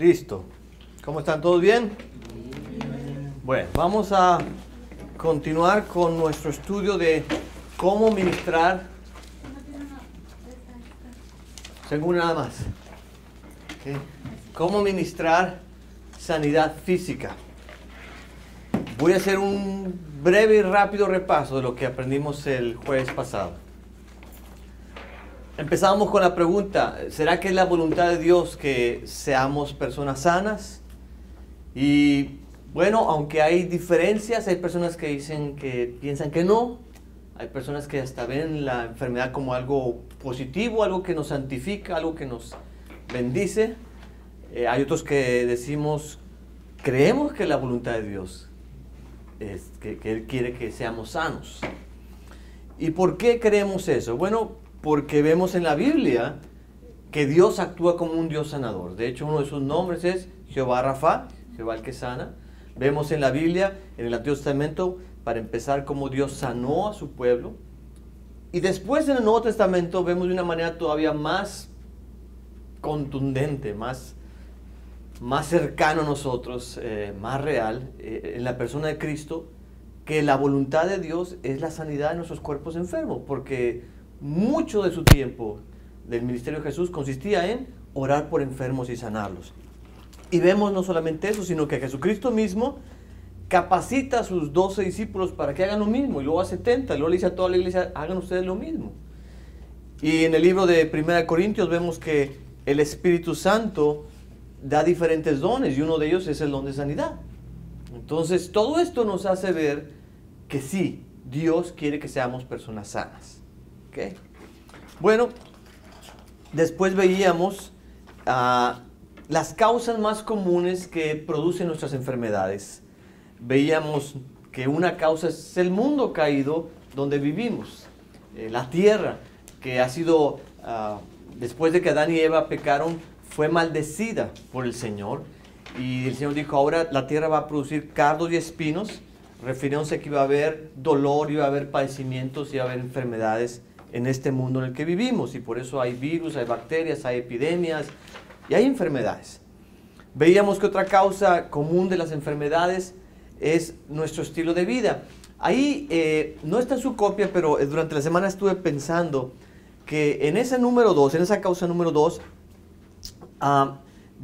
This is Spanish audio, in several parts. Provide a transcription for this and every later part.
Listo. ¿Cómo están? ¿Todos bien? Bueno, vamos a continuar con nuestro estudio de cómo ministrar. Según nada más. ¿Okay? Cómo ministrar sanidad física. Voy a hacer un breve y rápido repaso de lo que aprendimos el jueves pasado. Empezamos con la pregunta, ¿será que es la voluntad de Dios que seamos personas sanas? Y bueno, aunque hay diferencias, hay personas que piensan que no. Hay personas que hasta ven la enfermedad como algo positivo, algo que nos santifica, algo que nos bendice. Hay otros que decimos, creemos que es la voluntad de Dios, que Él quiere que seamos sanos. ¿Y por qué creemos eso? Bueno, porque vemos en la Biblia que Dios actúa como un Dios sanador. De hecho, uno de sus nombres es Jehová Rafa, Jehová el que sana. Vemos en la Biblia, en el Antiguo Testamento, para empezar, cómo Dios sanó a su pueblo. Y después en el Nuevo Testamento vemos de una manera todavía más contundente, más cercano a nosotros, más real, en la persona de Cristo, que la voluntad de Dios es la sanidad de nuestros cuerpos enfermos, porque mucho de su tiempo del ministerio de Jesús consistía en orar por enfermos y sanarlos. Y vemos no solamente eso, sino que Jesucristo mismo capacita a sus 12 discípulos para que hagan lo mismo, y luego a 70, y luego le dice a toda la iglesia, hagan ustedes lo mismo. Y en el libro de 1 Corintios vemos que el Espíritu Santo da diferentes dones, y uno de ellos es el don de sanidad. Entonces, todo esto nos hace ver que sí, Dios quiere que seamos personas sanas. ¿Okay? Bueno, después veíamos las causas más comunes que producen nuestras enfermedades. Veíamos que una causa es el mundo caído donde vivimos, la tierra que ha sido, después de que Adán y Eva pecaron, fue maldecida por el Señor. Y el Señor dijo, ahora la tierra va a producir cardos y espinos, refiriéndose a que iba a haber dolor, iba a haber padecimientos, iba a haber enfermedades en este mundo en el que vivimos, y por eso hay virus, hay bacterias, hay epidemias y hay enfermedades. Veíamos que otra causa común de las enfermedades es nuestro estilo de vida. Ahí no está en su copia, pero durante la semana estuve pensando que en ese número 2, en esa causa número 2,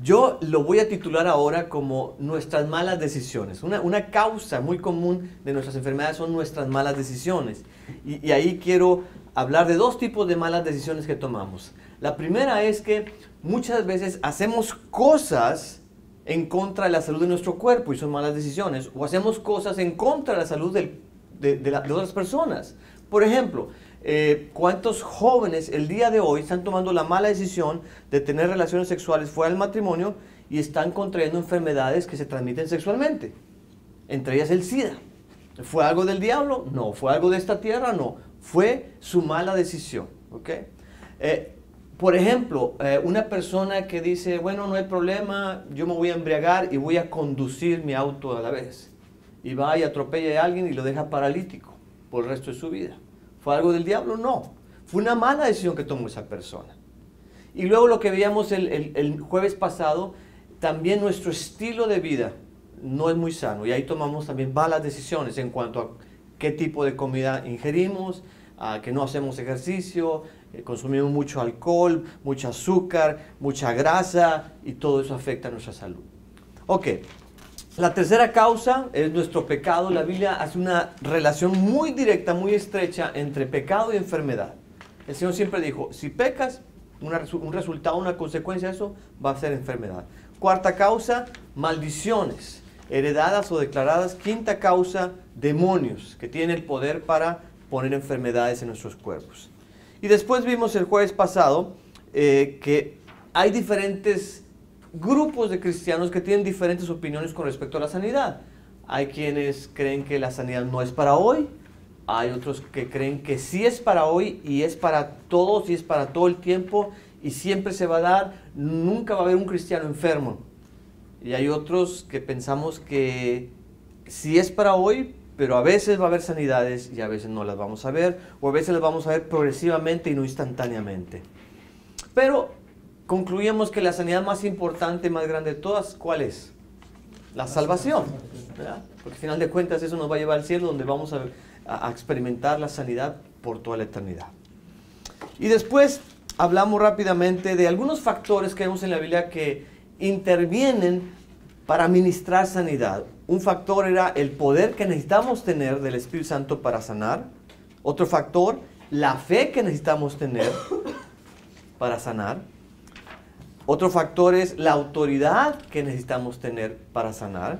yo lo voy a titular ahora como nuestras malas decisiones. Una causa muy común de nuestras enfermedades son nuestras malas decisiones. Y ahí quiero hablar de dos tipos de malas decisiones que tomamos. La primera es que muchas veces hacemos cosas en contra de la salud de nuestro cuerpo y son malas decisiones, o hacemos cosas en contra de la salud de otras personas. Por ejemplo, ¿cuántos jóvenes el día de hoy están tomando la mala decisión de tener relaciones sexuales fuera del matrimonio y están contrayendo enfermedades que se transmiten sexualmente? Entre ellas el SIDA. ¿Fue algo del diablo? No. ¿Fue algo de esta tierra? No. Fue su mala decisión. ¿Okay? Por ejemplo, una persona que dice, bueno, no hay problema, yo me voy a embriagar y voy a conducir mi auto a la vez. Y va y atropella a alguien y lo deja paralítico por el resto de su vida. ¿Fue algo del diablo? No. Fue una mala decisión que tomó esa persona. Y luego lo que veíamos el jueves pasado, también nuestro estilo de vida no es muy sano. Y ahí tomamos también malas decisiones en cuanto a qué tipo de comida ingerimos, que no hacemos ejercicio, consumimos mucho alcohol, mucho azúcar, mucha grasa, y todo eso afecta a nuestra salud. Ok. La tercera causa es nuestro pecado. La Biblia hace una relación muy directa, muy estrecha entre pecado y enfermedad. El Señor siempre dijo, si pecas, un resultado, una consecuencia de eso va a ser enfermedad. Cuarta causa, maldiciones, heredadas o declaradas. Quinta causa, demonios, que tienen el poder para poner enfermedades en nuestros cuerpos. Y después vimos el jueves pasado que hay diferentes grupos de cristianos que tienen diferentes opiniones con respecto a la sanidad. Hay quienes creen que la sanidad no es para hoy, hay otros que creen que sí es para hoy y es para todos y es para todo el tiempo y siempre se va a dar, nunca va a haber un cristiano enfermo. Y hay otros que pensamos que sí es para hoy, pero a veces va a haber sanidades y a veces no las vamos a ver, o a veces las vamos a ver progresivamente y no instantáneamente. Pero concluimos que la sanidad más importante, más grande de todas, ¿cuál es? La salvación, ¿verdad? Porque al final de cuentas eso nos va a llevar al cielo, donde vamos a experimentar la sanidad por toda la eternidad. Y después hablamos rápidamente de algunos factores que vemos en la Biblia que intervienen para ministrar sanidad. Un factor era el poder que necesitamos tener del Espíritu Santo para sanar. Otro factor, la fe que necesitamos tener para sanar. Otro factor es la autoridad que necesitamos tener para sanar.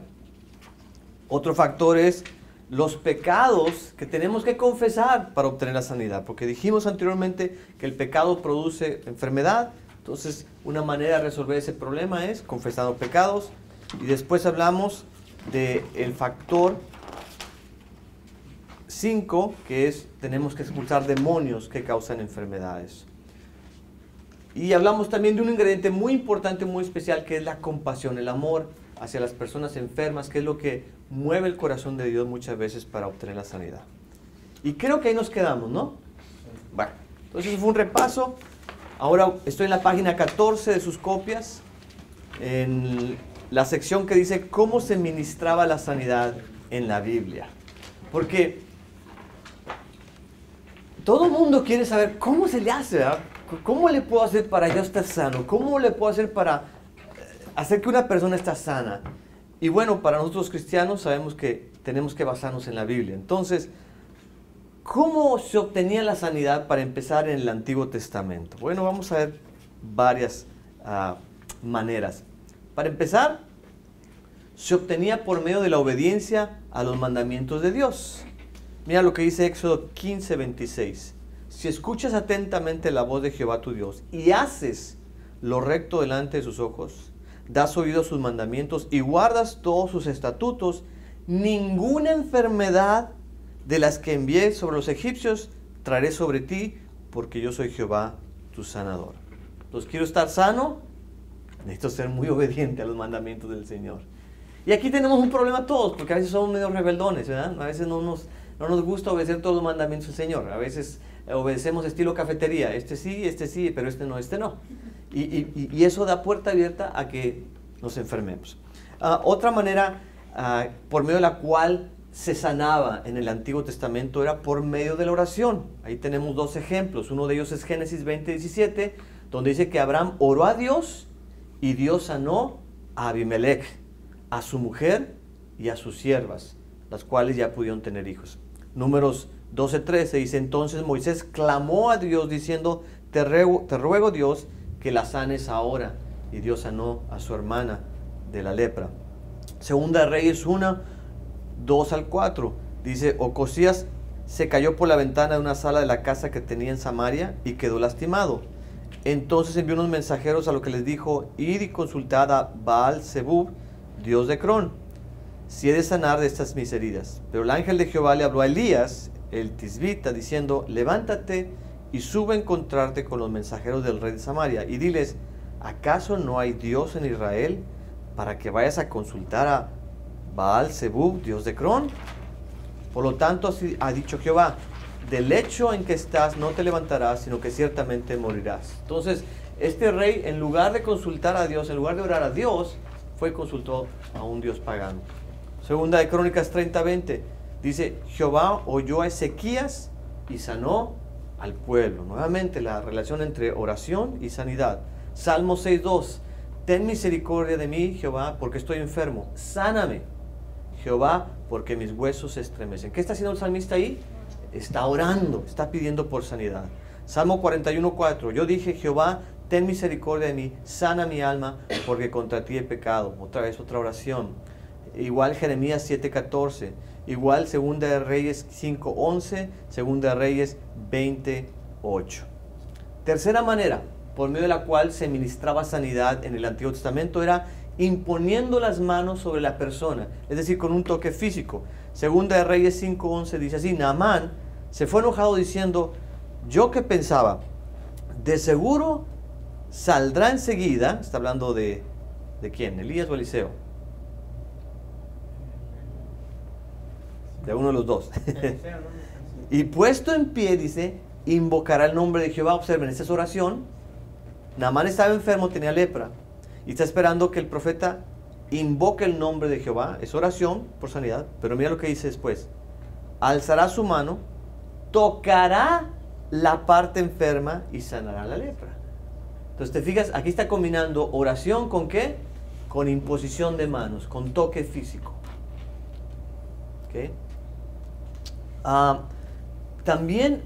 Otro factor es los pecados que tenemos que confesar para obtener la sanidad. Porque dijimos anteriormente que el pecado produce enfermedad. Entonces, una manera de resolver ese problema es confesando pecados. Y después hablamos del factor 5, que es tenemos que expulsar demonios que causan enfermedades. Y hablamos también de un ingrediente muy importante, muy especial, que es la compasión, el amor hacia las personas enfermas, que es lo que mueve el corazón de Dios muchas veces para obtener la sanidad. Y creo que ahí nos quedamos, ¿no? Bueno, entonces eso fue un repaso. Ahora estoy en la página 14 de sus copias, en la sección que dice cómo se ministraba la sanidad en la Biblia. Porque todo el mundo quiere saber cómo se le hace, ¿verdad? ¿Cómo le puedo hacer para yo estar sano? ¿Cómo le puedo hacer para hacer que una persona esté sana? Y bueno, para nosotros cristianos sabemos que tenemos que basarnos en la Biblia. Entonces, ¿cómo se obtenía la sanidad para empezar en el Antiguo Testamento? Bueno, vamos a ver varias maneras. Para empezar, se obtenía por medio de la obediencia a los mandamientos de Dios. Mira lo que dice Éxodo 15:26. Si escuchas atentamente la voz de Jehová tu Dios y haces lo recto delante de sus ojos, das oído a sus mandamientos y guardas todos sus estatutos, ninguna enfermedad de las que envié sobre los egipcios traeré sobre ti, porque yo soy Jehová tu sanador. Entonces, quiero estar sano, necesito ser muy obediente a los mandamientos del Señor. Y aquí tenemos un problema todos, porque a veces somos medio rebeldones, ¿verdad? A veces no nos gusta obedecer todos los mandamientos del Señor. A veces obedecemos estilo cafetería, este sí, pero este no. Y eso da puerta abierta a que nos enfermemos. Otra manera por medio de la cual se sanaba en el Antiguo Testamento era por medio de la oración. Ahí tenemos dos ejemplos. Uno de ellos es Génesis 20:17, donde dice que Abraham oró a Dios y Dios sanó a Abimelech, a su mujer y a sus siervas, las cuales ya pudieron tener hijos. Números 12:13 dice, entonces Moisés clamó a Dios diciendo, te ruego Dios que la sanes ahora. Y Dios sanó a su hermana de la lepra. Segunda de Reyes 1:2-4 dice, Ocosías se cayó por la ventana de una sala de la casa que tenía en Samaria y quedó lastimado. Entonces envió unos mensajeros a lo que les dijo, id y consultad a Baal-Zebub, dios de Crón, si he de sanar de estas mis heridas. Pero el ángel de Jehová le habló a Elías, el tisbita, diciendo, levántate y sube a encontrarte con los mensajeros del rey de Samaria y diles, ¿acaso no hay Dios en Israel para que vayas a consultar a Baal-Zebub, dios de Crón? Por lo tanto, así ha dicho Jehová, del lecho en que estás no te levantarás, sino que ciertamente morirás. Entonces, este rey, en lugar de consultar a Dios, en lugar de orar a Dios, fue y consultó a un dios pagano. Segunda de Crónicas 30:20 dice, Jehová oyó a Ezequías y sanó al pueblo. Nuevamente la relación entre oración y sanidad. Salmo 6:2, ten misericordia de mí, Jehová, porque estoy enfermo. Sáname, Jehová, porque mis huesos se estremecen. ¿Qué está haciendo el salmista ahí? Está orando, está pidiendo por sanidad. Salmo 41:4, yo dije, Jehová, ten misericordia de mí, sana mi alma, porque contra ti he pecado. Otra vez, otra oración. Igual Jeremías 7:14. Igual Segunda de Reyes 5:11. Segunda de Reyes 20:8. Tercera manera, por medio de la cual se ministraba sanidad en el Antiguo Testamento, era imponiendo las manos sobre la persona, es decir, con un toque físico. Segunda de Reyes 5:11 dice así, Naamán se fue enojado diciendo, yo que pensaba, de seguro saldrá enseguida, está hablando de ¿quién? ¿Elías o Eliseo? De uno de los dos. Y puesto en pie, dice, invocará el nombre de Jehová. Observen, esta es oración. Naamán estaba enfermo, tenía lepra, y está esperando que el profeta invoque el nombre de Jehová. Es oración por sanidad, pero mira lo que dice después. Alzará su mano, tocará la parte enferma y sanará la lepra. Entonces te fijas, aquí está combinando oración con ¿qué? Con imposición de manos, con toque físico. ¿Okay? También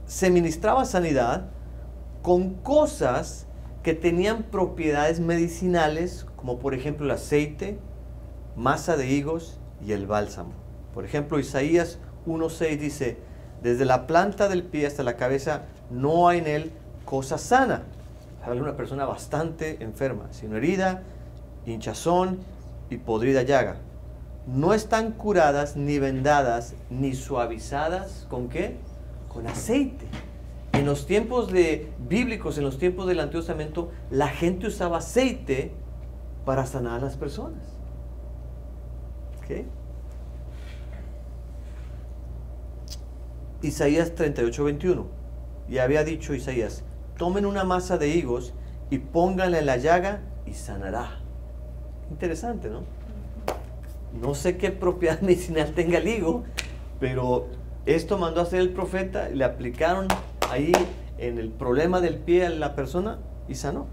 se ministraba sanidad con cosas que tenían propiedades medicinales, como por ejemplo el aceite, masa de higos y el bálsamo. Por ejemplo, Isaías 1:6 dice, desde la planta del pie hasta la cabeza no hay en él cosa sana. Habla de una persona bastante enferma, sino herida, hinchazón y podrida llaga. No están curadas, ni vendadas, ni suavizadas, ¿con qué? Con aceite. En los tiempos bíblicos, en los tiempos del Antiguo Testamento, la gente usaba aceite para sanar a las personas. ¿Okay? Isaías 38:21. Y había dicho Isaías, tomen una masa de higos y pónganla en la llaga y sanará. Interesante, ¿no? No sé qué propiedad medicinal tenga el higo, pero esto mandó a hacer el profeta, le aplicaron ahí en el problema del pie a la persona y sanó.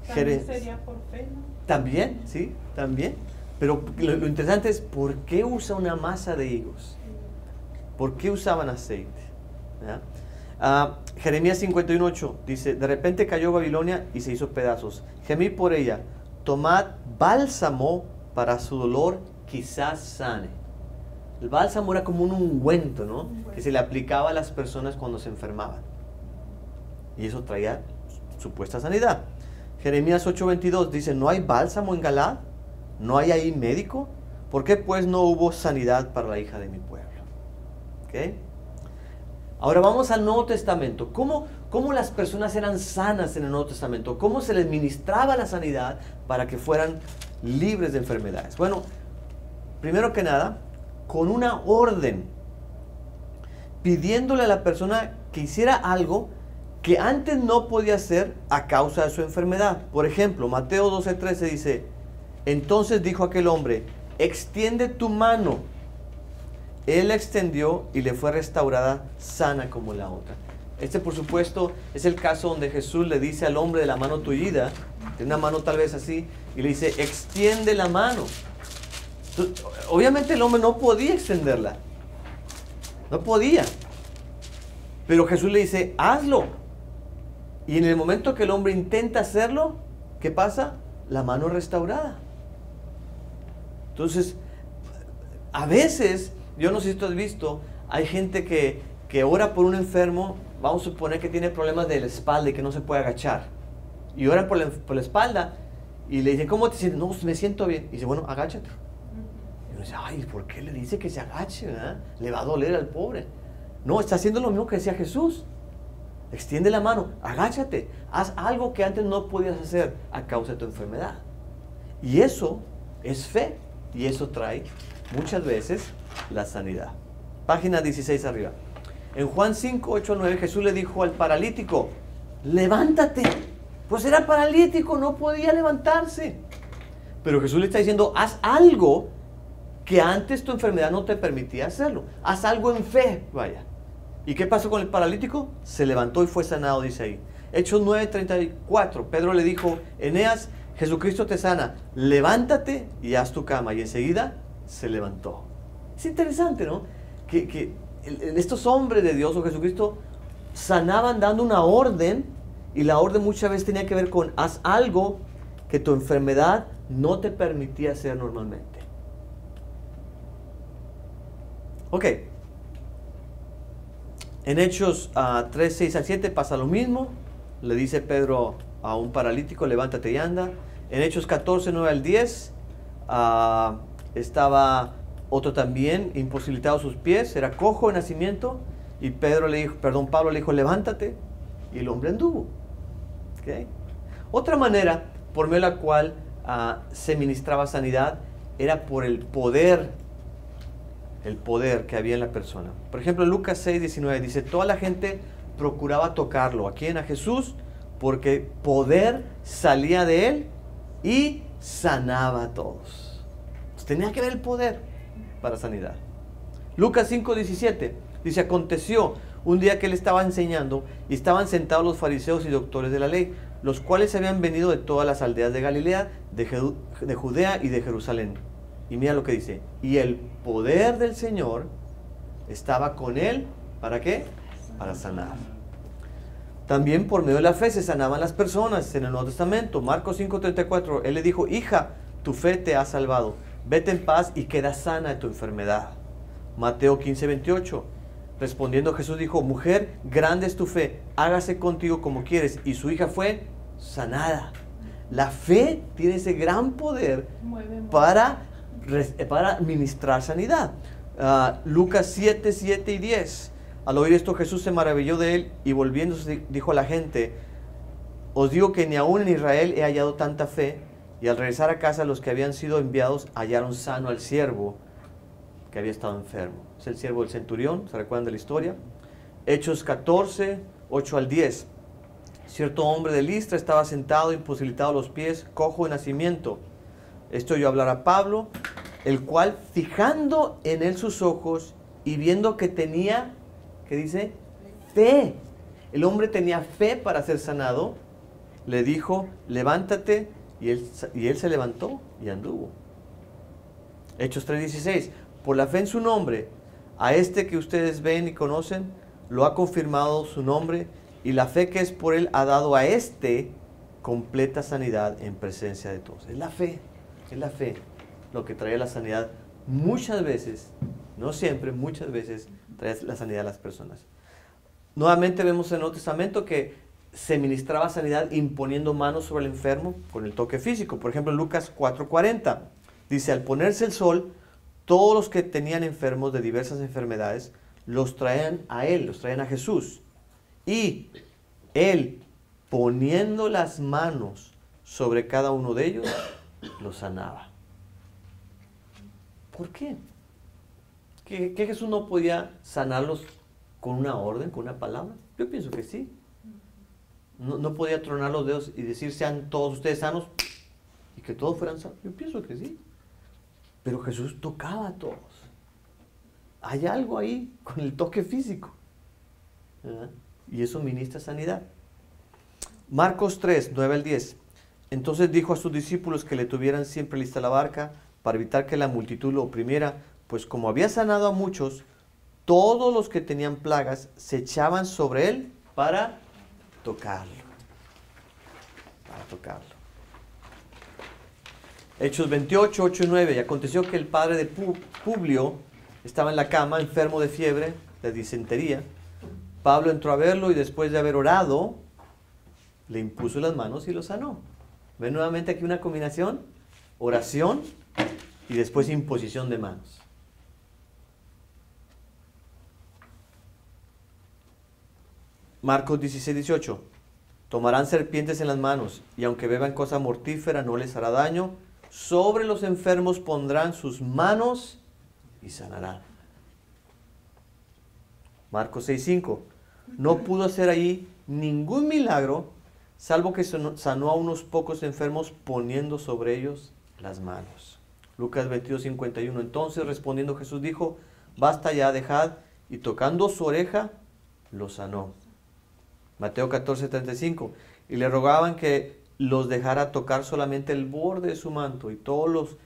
También sería por fe, ¿no? También, sí, también. Pero lo interesante es, ¿por qué usa una masa de higos? ¿Por qué usaban aceite? Jeremías 51:8 dice, de repente cayó Babilonia y se hizo pedazos. Gemí por ella, tomad bálsamo para su dolor, quizás sane. El bálsamo era como un ungüento, ¿no? Que se le aplicaba a las personas cuando se enfermaban. Y eso traía supuesta sanidad. Jeremías 8:22 dice, ¿no hay bálsamo en Galaad? ¿No hay ahí médico? ¿Por qué pues no hubo sanidad para la hija de mi pueblo? ¿Okay? Ahora vamos al Nuevo Testamento. ¿Cómo las personas eran sanas en el Nuevo Testamento? ¿Cómo se les ministraba la sanidad para que fueran libres de enfermedades? Bueno, primero que nada, con una orden, pidiéndole a la persona que hiciera algo que antes no podía hacer a causa de su enfermedad. Por ejemplo, Mateo 12:13 dice, entonces dijo aquel hombre, extiende tu mano. Él la extendió y le fue restaurada sana como la otra. Este, por supuesto, es el caso donde Jesús le dice al hombre de la mano tullida, de una mano tal vez así, y le dice, extiende la mano. Entonces, obviamente el hombre no podía extenderla. No podía. Pero Jesús le dice, hazlo. Y en el momento que el hombre intenta hacerlo, ¿qué pasa? La mano es restaurada. Entonces, a veces, yo no sé si tú has visto, hay gente que ora por un enfermo, vamos a suponer que tiene problemas de la espalda y que no se puede agachar. Y oran por la espalda y le dicen, ¿cómo te sientes? No, me siento bien. Y dice, bueno, agáchate. Y uno dice, ay, ¿por qué le dice que se agache? ¿Verdad? Le va a doler al pobre. No, está haciendo lo mismo que decía Jesús. Extiende la mano, agáchate, haz algo que antes no podías hacer a causa de tu enfermedad. Y eso es fe, y eso trae muchas veces la sanidad. Página 16 arriba. En Juan 5:8-9 Jesús le dijo al paralítico, levántate. Pues era paralítico, no podía levantarse. Pero Jesús le está diciendo, haz algo que antes tu enfermedad no te permitía hacerlo. Haz algo en fe, vaya. ¿Y qué pasó con el paralítico? Se levantó y fue sanado, dice ahí. Hechos 9:34. Pedro le dijo, Eneas, Jesucristo te sana, levántate y haz tu cama. Y enseguida se levantó. Es interesante, ¿no? Que estos hombres de Dios o Jesucristo sanaban dando una orden, y la orden muchas veces tenía que ver con haz algo que tu enfermedad no te permitía hacer normalmente. Ok. En Hechos 3:6-7 pasa lo mismo. Le dice Pedro a un paralítico, levántate y anda. En Hechos 14:9-10 estaba otro también imposibilitado sus pies, era cojo de nacimiento, y Pablo le dijo, levántate, y el hombre anduvo. ¿Okay? Otra manera por medio de la cual se ministraba sanidad era por el poder que había en la persona. Por ejemplo, Lucas 6:19 dice, toda la gente procuraba tocarlo. ¿A quién? A Jesús, porque poder salía de él y sanaba a todos. Entonces, tenía que ver el poder para sanidad. Lucas 5:17 dice: aconteció un día que él estaba enseñando y estaban sentados los fariseos y doctores de la ley, los cuales habían venido de todas las aldeas de Galilea, de Judea y de Jerusalén. Y mira lo que dice: y el poder del Señor estaba con él, ¿para qué? Para sanar. También por medio de la fe se sanaban las personas en el Nuevo Testamento. Marcos 5:34, él le dijo: hija, tu fe te ha salvado, vete en paz y queda sana de tu enfermedad. Mateo 15:28, respondiendo Jesús dijo: mujer, grande es tu fe, hágase contigo como quieres. Y su hija fue sanada. La fe tiene ese gran poder para ministrar sanidad. Lucas 7:7 y 10. Al oír esto, Jesús se maravilló de él y volviéndose dijo a la gente: os digo que ni aún en Israel he hallado tanta fe. Y al regresar a casa, los que habían sido enviados hallaron sano al siervo que había estado enfermo. Es el siervo del centurión, ¿se recuerdan de la historia? Hechos 14:8 al 10. Cierto hombre de Listra estaba sentado, imposibilitado a los pies, cojo de nacimiento. Esto oyó hablar a Pablo, el cual, fijando en él sus ojos y viendo que tenía, ¿qué dice? Fe. El hombre tenía fe para ser sanado. Le dijo: levántate, y él se levantó y anduvo. Hechos 3:16. Por la fe en su nombre, a este que ustedes ven y conocen, lo ha confirmado su nombre, y la fe que es por él ha dado a este completa sanidad en presencia de todos. Es la fe lo que trae la sanidad. Muchas veces, no siempre, muchas veces trae la sanidad a las personas. Nuevamente vemos en el Nuevo Testamento que se ministraba sanidad imponiendo manos sobre el enfermo con el toque físico. Por ejemplo, en Lucas 4:40 dice: al ponerse el sol, todos los que tenían enfermos de diversas enfermedades los traían a él, los traían a Jesús. Y él, poniendo las manos sobre cada uno de ellos, los sanaba. ¿Por qué? ¿Que Jesús no podía sanarlos con una orden, con una palabra? Yo pienso que sí. No podía tronar los dedos y decir: sean todos ustedes sanos, y que todos fueran sanos. Yo pienso que sí. Pero Jesús tocaba a todos. Hay algo ahí con el toque físico, ¿verdad? Y eso ministra sanidad. Marcos 3:9 al 10. Entonces dijo a sus discípulos que le tuvieran siempre lista la barca para evitar que la multitud lo oprimiera, pues como había sanado a muchos, todos los que tenían plagas se echaban sobre él para tocarlo. Hechos 28:8 y 9. Y aconteció que el padre de Publio estaba en la cama, enfermo de fiebre, de disentería. Pablo entró a verlo y después de haber orado, le impuso las manos y lo sanó. ¿Ven nuevamente aquí una combinación? Oración y después imposición de manos. Marcos 16:18. Tomarán serpientes en las manos, y aunque beban cosa mortífera no les hará daño. Sobre los enfermos pondrán sus manos y sanarán. Marcos 6:5. No pudo hacer allí ningún milagro, salvo que sanó a unos pocos enfermos poniendo sobre ellos las manos. Lucas 22:51. Entonces respondiendo Jesús dijo: basta ya, dejad, y tocando su oreja, lo sanó. Mateo 14:35. Y le rogaban que los dejara tocar solamente el borde de su manto, y todos los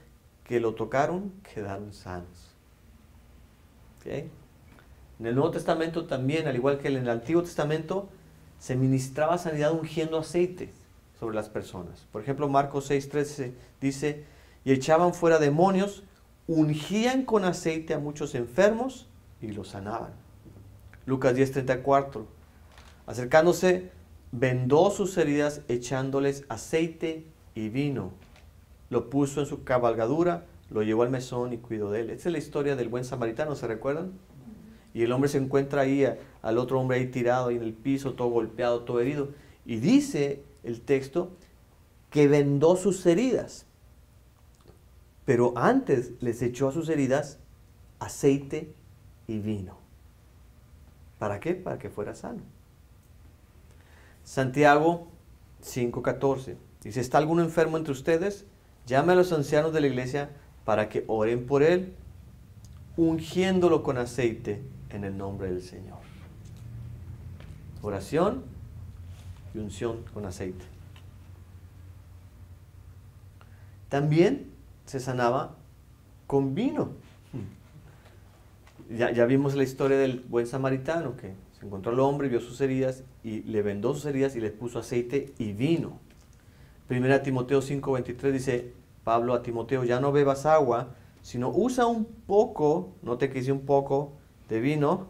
que lo tocaron quedaron sanos. ¿Okay? En el Nuevo Testamento también, al igual que en el Antiguo Testamento, se ministraba sanidad ungiendo aceite sobre las personas. Por ejemplo, Marcos 6:13 dice: y echaban fuera demonios, ungían con aceite a muchos enfermos y los sanaban. Lucas 10:34. Acercándose, vendó sus heridas echándoles aceite y vino. Lo puso en su cabalgadura, lo llevó al mesón y cuidó de él. Esa es la historia del buen samaritano, ¿se recuerdan? Y el hombre se encuentra ahí, al otro hombre ahí tirado, ahí en el piso, todo golpeado, todo herido. Y dice el texto que vendó sus heridas. Pero antes les echó a sus heridas aceite y vino. ¿Para qué? Para que fuera sano. Santiago 5:14. Dice, ¿está alguno enfermo entre ustedes? Llame a los ancianos de la iglesia para que oren por él, ungiéndolo con aceite en el nombre del Señor. Oración y unción con aceite. También se sanaba con vino. Ya vimos la historia del buen samaritano que se encontró al hombre, vio sus heridas y le vendó sus heridas y le puso aceite y vino. 1 Timoteo 5:23 dice Pablo a Timoteo, ya no bebas agua, sino usa un poco, note que dice un poco de vino,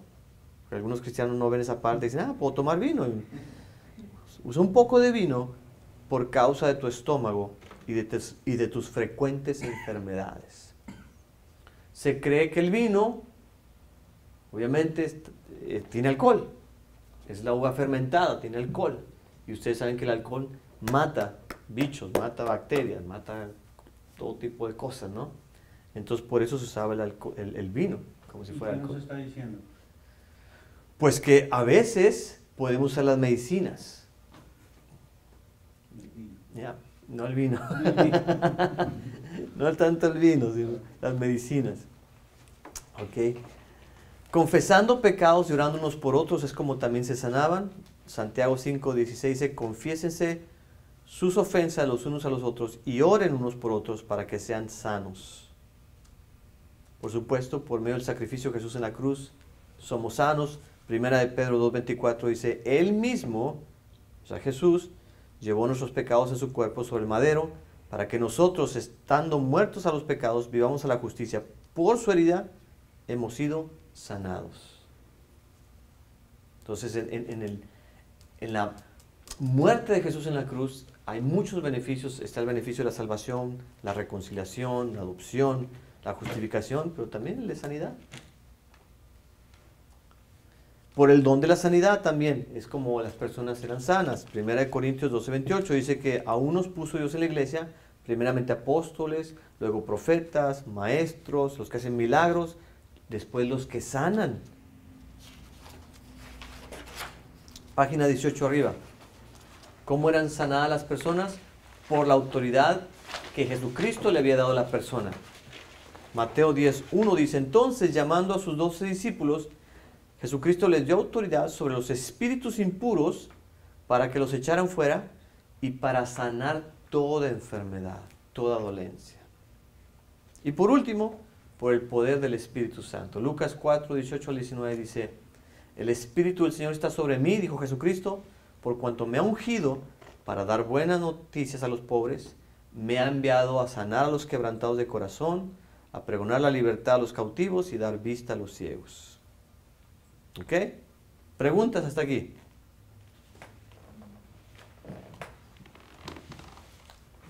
porque algunos cristianos no ven esa parte, dicen, puedo tomar vino. Usa un poco de vino por causa de tu estómago y de tus frecuentes enfermedades. Se cree que el vino, obviamente, tiene alcohol. Es la uva fermentada, tiene alcohol. Y ustedes saben que el alcohol mata bichos, mata bacterias, mata todo tipo de cosas, ¿no? Entonces por eso se usaba el vino, como si fuera alcohol. ¿Qué nos está diciendo? Pues que a veces podemos usar las medicinas. Ya, no el vino. No tanto el vino, sino las medicinas. Ok. Confesando pecados y orando unos por otros es como también se sanaban. Santiago 5:16 dice, confiésense sus ofensas los unos a los otros y oren unos por otros para que sean sanos. Por supuesto, por medio del sacrificio de Jesús en la cruz, somos sanos. Primera de Pedro 2:24 dice, Él mismo, o sea Jesús, llevó nuestros pecados en su cuerpo sobre el madero, para que nosotros, estando muertos a los pecados, vivamos a la justicia. Por su herida hemos sido sanados. Entonces, en la muerte de Jesús en la cruz hay muchos beneficios. Está el beneficio de la salvación, la reconciliación, la adopción, la justificación, pero también el de sanidad. Por el don de la sanidad también, es como las personas eran sanas. 1 Corintios 12:28 dice que a unos puso Dios en la iglesia, primeramente apóstoles, luego profetas, maestros, los que hacen milagros, después los que sanan. Página 18 arriba. ¿Cómo eran sanadas las personas? Por la autoridad que Jesucristo le había dado a la persona. Mateo 10:1 dice, entonces llamando a sus 12 discípulos, Jesucristo les dio autoridad sobre los espíritus impuros para que los echaran fuera y para sanar toda enfermedad, toda dolencia. Y por último, por el poder del Espíritu Santo. Lucas 4:18-19 dice, el Espíritu del Señor está sobre mí, dijo Jesucristo, por cuanto me ha ungido para dar buenas noticias a los pobres, me ha enviado a sanar a los quebrantados de corazón, a pregonar la libertad a los cautivos y dar vista a los ciegos. ¿Ok? ¿Preguntas hasta aquí?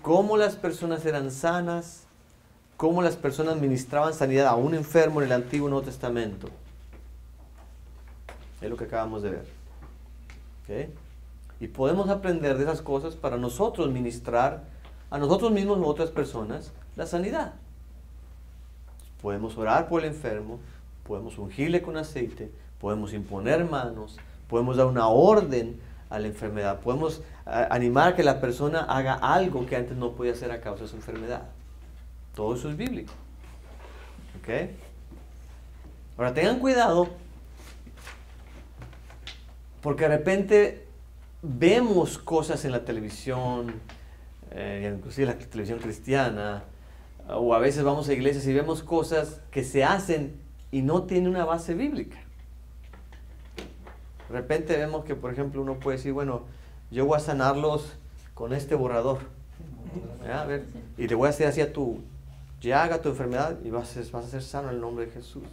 ¿Cómo las personas eran sanas? ¿Cómo las personas ministraban sanidad a un enfermo en el Antiguo y Nuevo Testamento? Es lo que acabamos de ver. ¿Ok? Y podemos aprender de esas cosas para nosotros ministrar a nosotros mismos o a otras personas la sanidad. Podemos orar por el enfermo, podemos ungirle con aceite, podemos imponer manos, podemos dar una orden a la enfermedad, podemos animar a que la persona haga algo que antes no podía hacer a causa de su enfermedad. Todo eso es bíblico. ¿Ok? Ahora tengan cuidado, porque de repente vemos cosas en la televisión, inclusive la televisión cristiana, o a veces vamos a iglesias y vemos cosas que se hacen y no tienen una base bíblica. De repente vemos que, por ejemplo, uno puede decir, bueno, yo voy a sanarlos con este borrador. A ver, y le voy a hacer así a tu llaga, tu enfermedad, y vas a ser sano en el nombre de Jesús.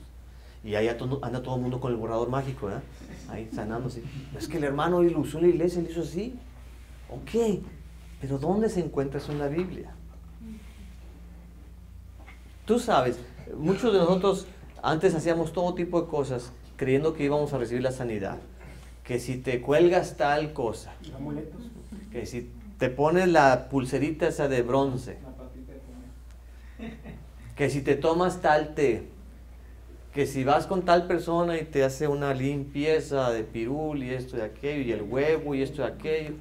Y ahí anda todo el mundo con el borrador mágico, ¿eh? Ahí sanándose. Es que el hermano lo usó en la iglesia, lo hizo así. Ok, pero ¿dónde se encuentra eso en la Biblia? Tú sabes, muchos de nosotros antes hacíamos todo tipo de cosas creyendo que íbamos a recibir la sanidad. Que si te cuelgas tal cosa, que si te pones la pulserita esa de bronce, que si te tomas tal té, que si vas con tal persona y te hace una limpieza de pirul y esto y aquello, y el huevo y esto y aquello.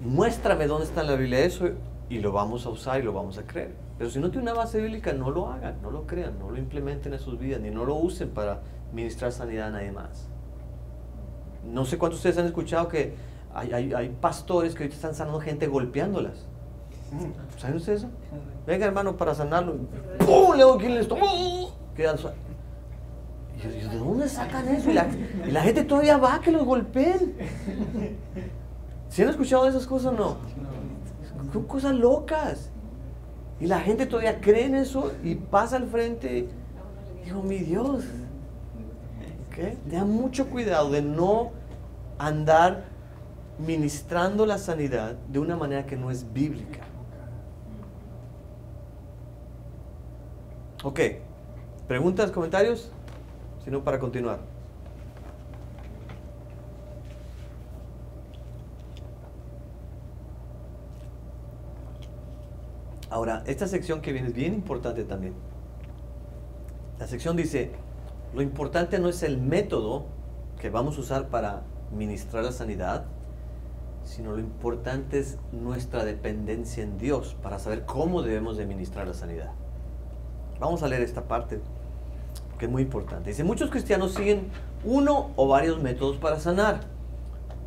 muéstrame dónde está en la Biblia eso y lo vamos a usar y lo vamos a creer. Pero si no tiene una base bíblica, no lo hagan, no lo crean, no lo implementen en sus vidas, ni no lo usen para ministrar sanidad a nadie más. No sé cuántos de ustedes han escuchado que hay pastores que ahorita están sanando gente golpeándolas. ¿Saben ustedes eso? Venga, hermano, para sanarlo. ¡Pum! Le doy aquí en el estómago. Quedan suaves. Y yo, ¿de dónde sacan eso? Y la gente todavía va a que los golpeen. ¿Sí han escuchado de esas cosas o no? Son cosas locas. Y la gente todavía cree en eso y pasa al frente. Digo, mi Dios. ¿Okay? Tengan mucho cuidado de no andar ministrando la sanidad de una manera que no es bíblica. Ok. ¿Preguntas, comentarios? Si no, para continuar. Ahora, esta sección que viene es bien importante también. La sección dice, lo importante no es el método que vamos a usar para ministrar la sanidad, sino lo importante es nuestra dependencia en Dios para saber cómo debemos de ministrar la sanidad. Vamos a leer esta parte, que es muy importante. Dice, muchos cristianos siguen uno o varios métodos para sanar.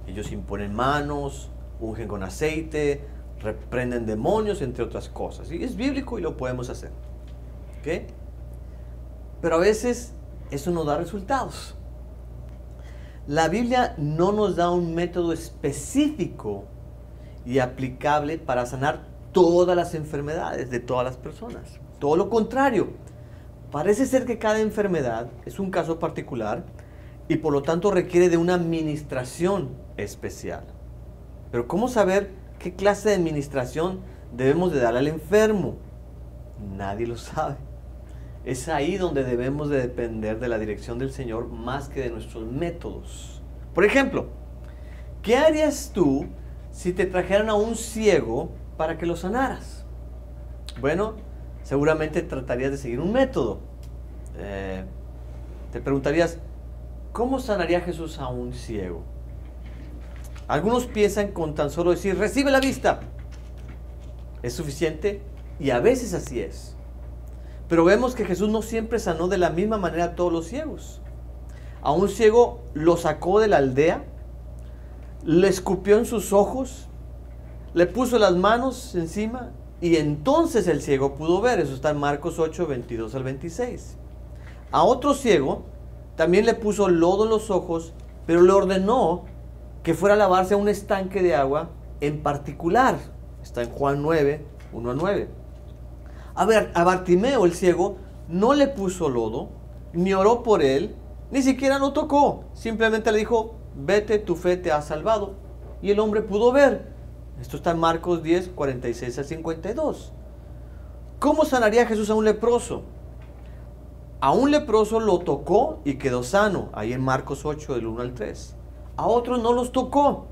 Ellos imponen manos, ungen con aceite, reprenden demonios, entre otras cosas. Y es bíblico y lo podemos hacer. ¿Okay? Pero a veces eso no da resultados. La Biblia no nos da un método específico y aplicable para sanar todas las enfermedades de todas las personas. Todo lo contrario. Parece ser que cada enfermedad es un caso particular y por lo tanto requiere de una administración especial. Pero ¿cómo saber qué clase de administración debemos de darle al enfermo? Nadie lo sabe. Es ahí donde debemos de depender de la dirección del Señor más que de nuestros métodos. Por ejemplo, ¿qué harías tú si te trajeran a un ciego para que lo sanaras? Bueno, seguramente tratarías de seguir un método. Te preguntarías, ¿cómo sanaría Jesús a un ciego? Algunos piensan con tan solo decir, recibe la vista. Es suficiente y a veces así es. Pero vemos que Jesús no siempre sanó de la misma manera a todos los ciegos. A un ciego lo sacó de la aldea, le escupió en sus ojos, le puso las manos encima y entonces el ciego pudo ver. Eso está en Marcos 8, 22 al 26. A otro ciego también le puso lodo en los ojos, pero le ordenó que fuera a lavarse a un estanque de agua en particular. Está en Juan 9, 1 a 9. A Bartimeo el ciego no le puso lodo, ni oró por él, ni siquiera lo tocó. Simplemente le dijo, vete, tu fe te ha salvado. Y el hombre pudo ver. Esto está en Marcos 10, 46 al 52. ¿Cómo sanaría Jesús a un leproso? A un leproso lo tocó y quedó sano, ahí en Marcos 8, del 1 al 3. A otros no los tocó.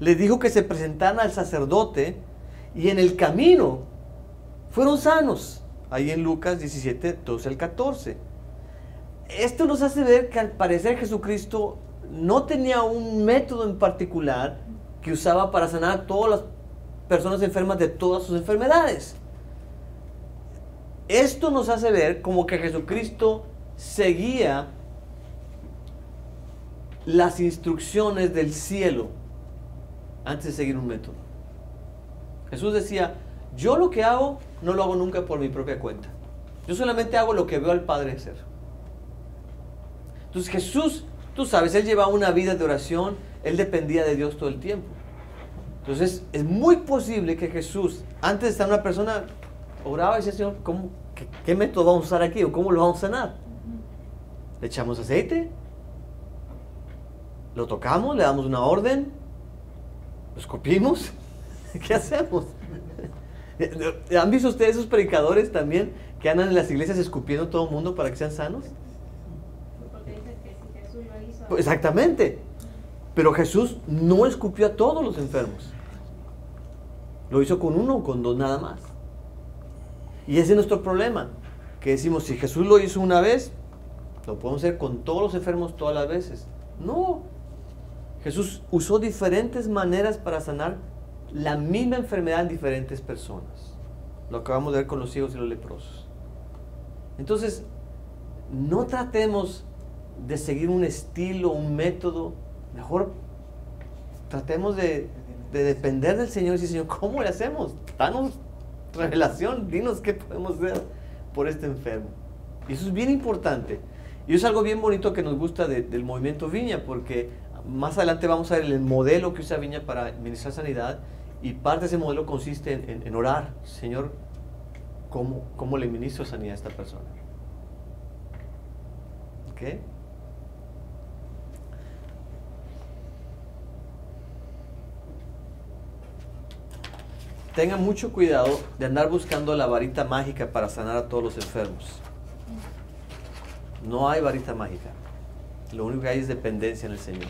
Les dijo que se presentaran al sacerdote y en el camino fueron sanos, ahí en Lucas 17, 12 al 14. Esto nos hace ver que al parecer Jesucristo no tenía un método en particular que usaba para sanar a todas las personas enfermas de todas sus enfermedades. Esto nos hace ver como que Jesucristo seguía las instrucciones del cielo antes de seguir un método. Jesús decía, yo lo que hago no lo hago nunca por mi propia cuenta. Yo solamente hago lo que veo al Padre hacer. Entonces Jesús, tú sabes, Él llevaba una vida de oración, Él dependía de Dios todo el tiempo. Entonces es muy posible que Jesús, antes de estar una persona, oraba y decía, Señor, ¿qué método vamos a usar aquí? ¿O cómo lo vamos a sanar? ¿Le echamos aceite? ¿Lo tocamos? ¿Le damos una orden? ¿Lo escupimos? ¿Qué hacemos? ¿Han visto ustedes esos predicadores también que andan en las iglesias escupiendo a todo el mundo para que sean sanos? Porque dice que si Jesús lo hizo. Pues exactamente. Pero Jesús no escupió a todos los enfermos. Lo hizo con uno o con dos nada más. Y ese es nuestro problema. Que decimos, si Jesús lo hizo una vez, lo podemos hacer con todos los enfermos todas las veces. No. Jesús usó diferentes maneras para sanar la misma enfermedad en diferentes personas. Lo acabamos de ver con los ciegos y los leprosos. Entonces, no tratemos de seguir un estilo, un método. Mejor tratemos de depender del Señor y decir, Señor, ¿cómo le hacemos? Danos revelación, dinos qué podemos hacer por este enfermo. Y eso es bien importante. Y es algo bien bonito que nos gusta del movimiento Viña, porque más adelante vamos a ver el modelo que usa Viña para administrar sanidad, y parte de ese modelo consiste en orar. Señor, ¿cómo le ministro sanidad a esta persona? ¿Ok? Tengan mucho cuidado de andar buscando la varita mágica para sanar a todos los enfermos. No hay varita mágica. Lo único que hay es dependencia en el Señor.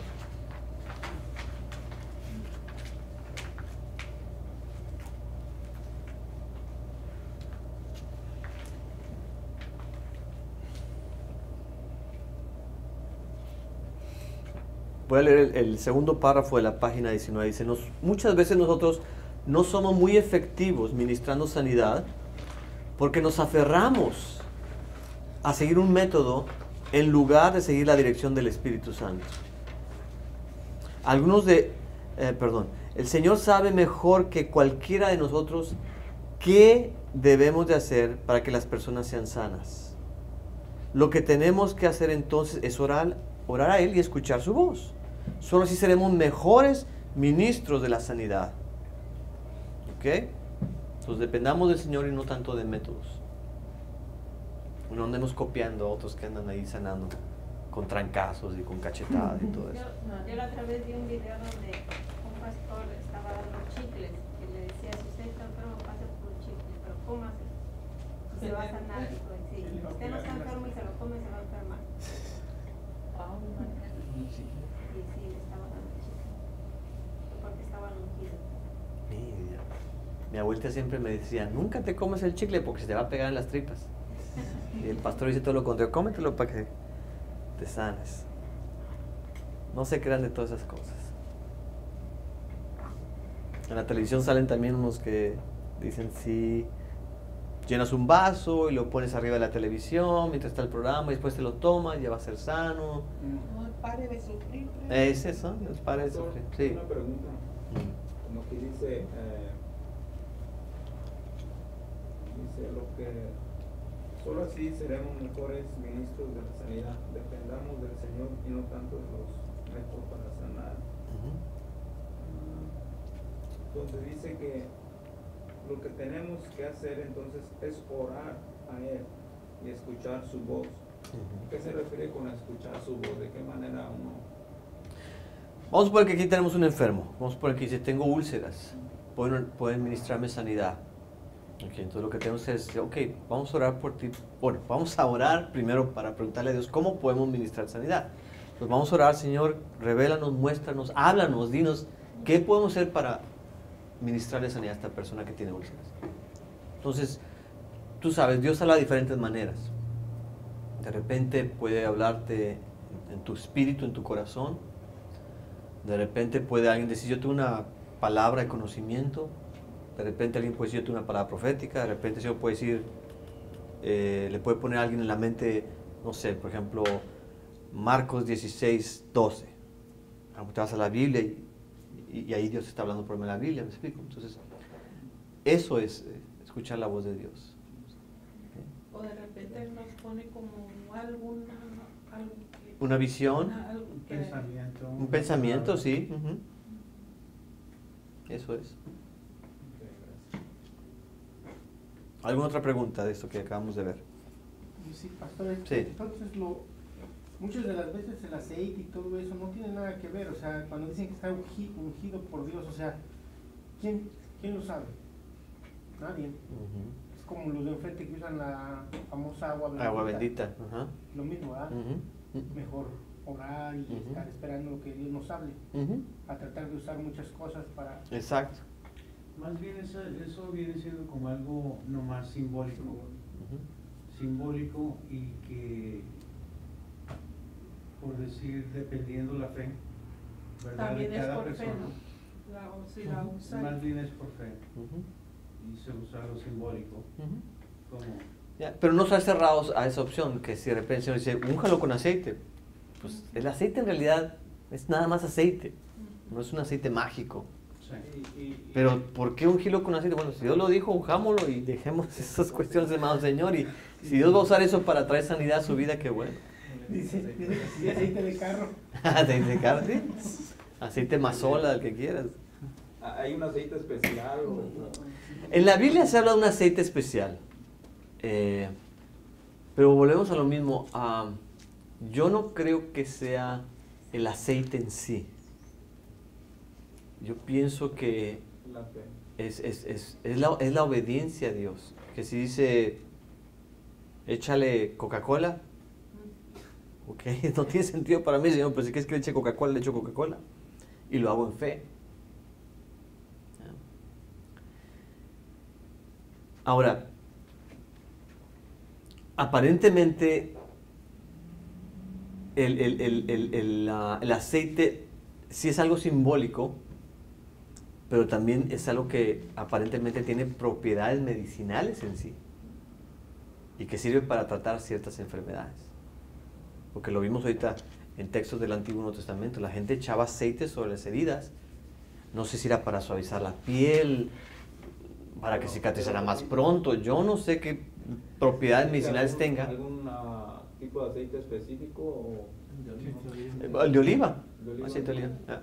Voy a leer el segundo párrafo de la página 19. Dice, muchas veces nosotros no somos muy efectivos ministrando sanidad porque nos aferramos a seguir un método en lugar de seguir la dirección del Espíritu Santo. El Señor sabe mejor que cualquiera de nosotros qué debemos de hacer para que las personas sean sanas. Lo que tenemos que hacer entonces es orar a Él y escuchar su voz. Solo así seremos mejores ministros de la sanidad. ¿Ok? Entonces dependamos del Señor y no tanto de métodos. No andemos copiando a otros que andan ahí sanando con trancazos y con cachetadas y todo eso. Yo la otra vez vi un video donde un pastor estaba dando chicles y le decía, si usted está enfermo, pase por un chicle, pero cómase y se va a sanar. Dijo, sí, si usted no está enfermo y se lo come, se va a enfermar. Y sí, le estaba dando chicle porque estaban ungidos. Mi abuelita siempre me decía, nunca te comes el chicle porque se te va a pegar en las tripas. Y el pastor dice todo lo contrario, cómetelo para que te sanes. No se crean de todas esas cosas. En la televisión salen también unos que dicen, si llenas un vaso y lo pones arriba de la televisión mientras está el programa y después te lo tomas, ya va a ser sano. No pare de sufrir. Es eso, no pare de sufrir. Sí. Una pregunta, como que dice lo que solo así seremos mejores ministros de la sanidad, dependamos del Señor y no tanto de los métodos para sanar. Donde dice que lo que tenemos que hacer entonces es orar a Él y escuchar su voz. ¿Qué se refiere con escuchar su voz? ¿De qué manera uno? Vamos a suponer que aquí tenemos un enfermo. Vamos a suponer que dice, tengo úlceras. Pueden ministrarme sanidad. Okay, entonces lo que tenemos es, vamos a orar por ti. Bueno, vamos a orar primero para preguntarle a Dios cómo podemos ministrar sanidad. Pues vamos a orar, Señor, revélanos, muéstranos, háblanos, dinos qué podemos hacer para ministrarle sanidad a esta persona que tiene úlceras. Entonces, tú sabes, Dios habla de diferentes maneras. De repente puede hablarte en tu espíritu, en tu corazón. De repente puede alguien decir, yo tengo una palabra de conocimiento. De repente alguien puede decir, yo tengo una palabra profética. De repente se puede decir, le puede poner a alguien en la mente, no sé, por ejemplo, Marcos 16:12. Te vas a la Biblia y ahí Dios está hablando por medio de la Biblia, ¿me explico? Entonces, eso es escuchar la voz de Dios. O de repente Él nos pone como Una visión. Un pensamiento. Un pensamiento, sí. Eso es. ¿Alguna otra pregunta de esto que acabamos de ver? Sí, pastor, Sí. Entonces muchas de las veces el aceite y todo eso no tiene nada que ver, o sea, cuando dicen que está ungido por Dios, o sea, ¿quién lo sabe? Nadie. Es como los de enfrente que usan la famosa agua bendita. Agua bendita. Lo mismo, ¿verdad? Mejor orar y estar esperando que Dios nos hable, a tratar de usar muchas cosas para... Exacto. Más bien eso viene siendo como algo nomás simbólico. Simbólico y que, por decir, dependiendo la fe, ¿verdad? También de es cada por persona. fe, ¿no? o si la usa. Más bien es por fe. Ujú, Y se usa lo simbólico. ujú. Como, Ya, pero no estar cerrados a esa opción, que si de repente el Señor dice, únjalo con aceite. Pues el aceite en realidad es nada más aceite, no es un aceite mágico. sí. Pero ¿por qué ungirlo con aceite? Bueno, si Dios lo dijo, unjámoslo y dejemos esas cuestiones, hermano Señor. Y si Dios va a usar eso para traer sanidad a su vida, qué bueno. Dice que sí, aceite de carro. Aceite de carne, sí. Aceite mazola, el que quieras. ¿Hay un aceite especial? En la Biblia se habla de un aceite especial. Pero volvemos a lo mismo. Yo no creo que sea el aceite en sí. Yo pienso que La fe. es la obediencia a Dios. Que si dice, échale Coca-Cola, ok, no tiene sentido para mí, Señor, pero si quieres que le eche Coca-Cola, le echo Coca-Cola. Y lo hago en fe. Ahora, aparentemente el aceite sí es algo simbólico, pero también es algo que aparentemente tiene propiedades medicinales en sí y que sirve para tratar ciertas enfermedades. Porque lo vimos ahorita en textos del Antiguo y Nuevo Testamento, la gente echaba aceite sobre las heridas, no sé si era para suavizar la piel, para que cicatrizara más pronto, yo no sé qué propiedades medicinales tenga. ¿Algún tipo de aceite específico? O... El de oliva. De oliva. Aceite de oliva. Ah.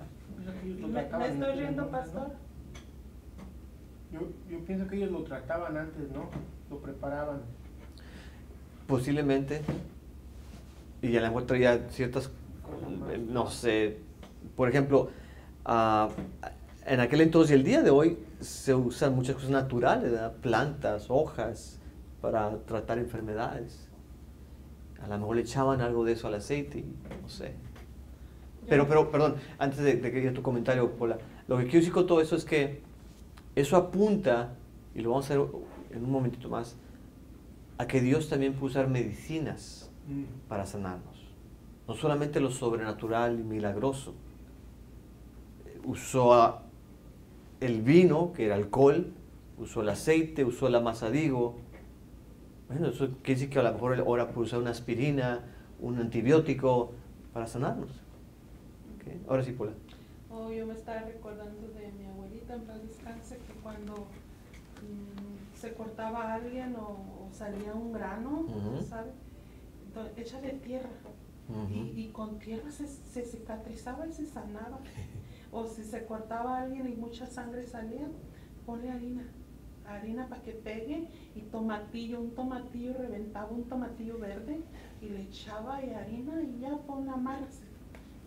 ¿Me estoy riendo, pastor? Yo pienso que ellos lo trataban antes, ¿no? Lo preparaban. Posiblemente. Y a lo mejor traía ciertas, no sé, por ejemplo, en aquel entonces y el día de hoy se usan muchas cosas naturales, ¿verdad? Plantas, hojas, para tratar enfermedades. A lo mejor le echaban algo de eso al aceite, y no sé. Pero, perdón, antes de que diga tu comentario, Paula, lo que quiero decir con todo eso es que eso apunta, y lo vamos a hacer en un momentito más, a que Dios también puede usar medicinas para sanarnos. No solamente lo sobrenatural y milagroso. Usó el vino, que era alcohol, usó el aceite, usó el amasadigo. Bueno, eso quiere decir que a lo mejor ahora puede usar una aspirina, un antibiótico para sanarnos. ¿Okay? Ahora sí, Paula. Oh, yo me estaba recordando de mi abuelita en paz descanse, que cuando se cortaba a alguien o salía un grano, ¿sabes? Entonces, échale tierra. Y con tierra se cicatrizaba y se sanaba. O si se cortaba a alguien y mucha sangre salía, ponle harina para que pegue, y un tomatillo, reventaba un tomatillo verde y le echaba y harina y ya pon la mara.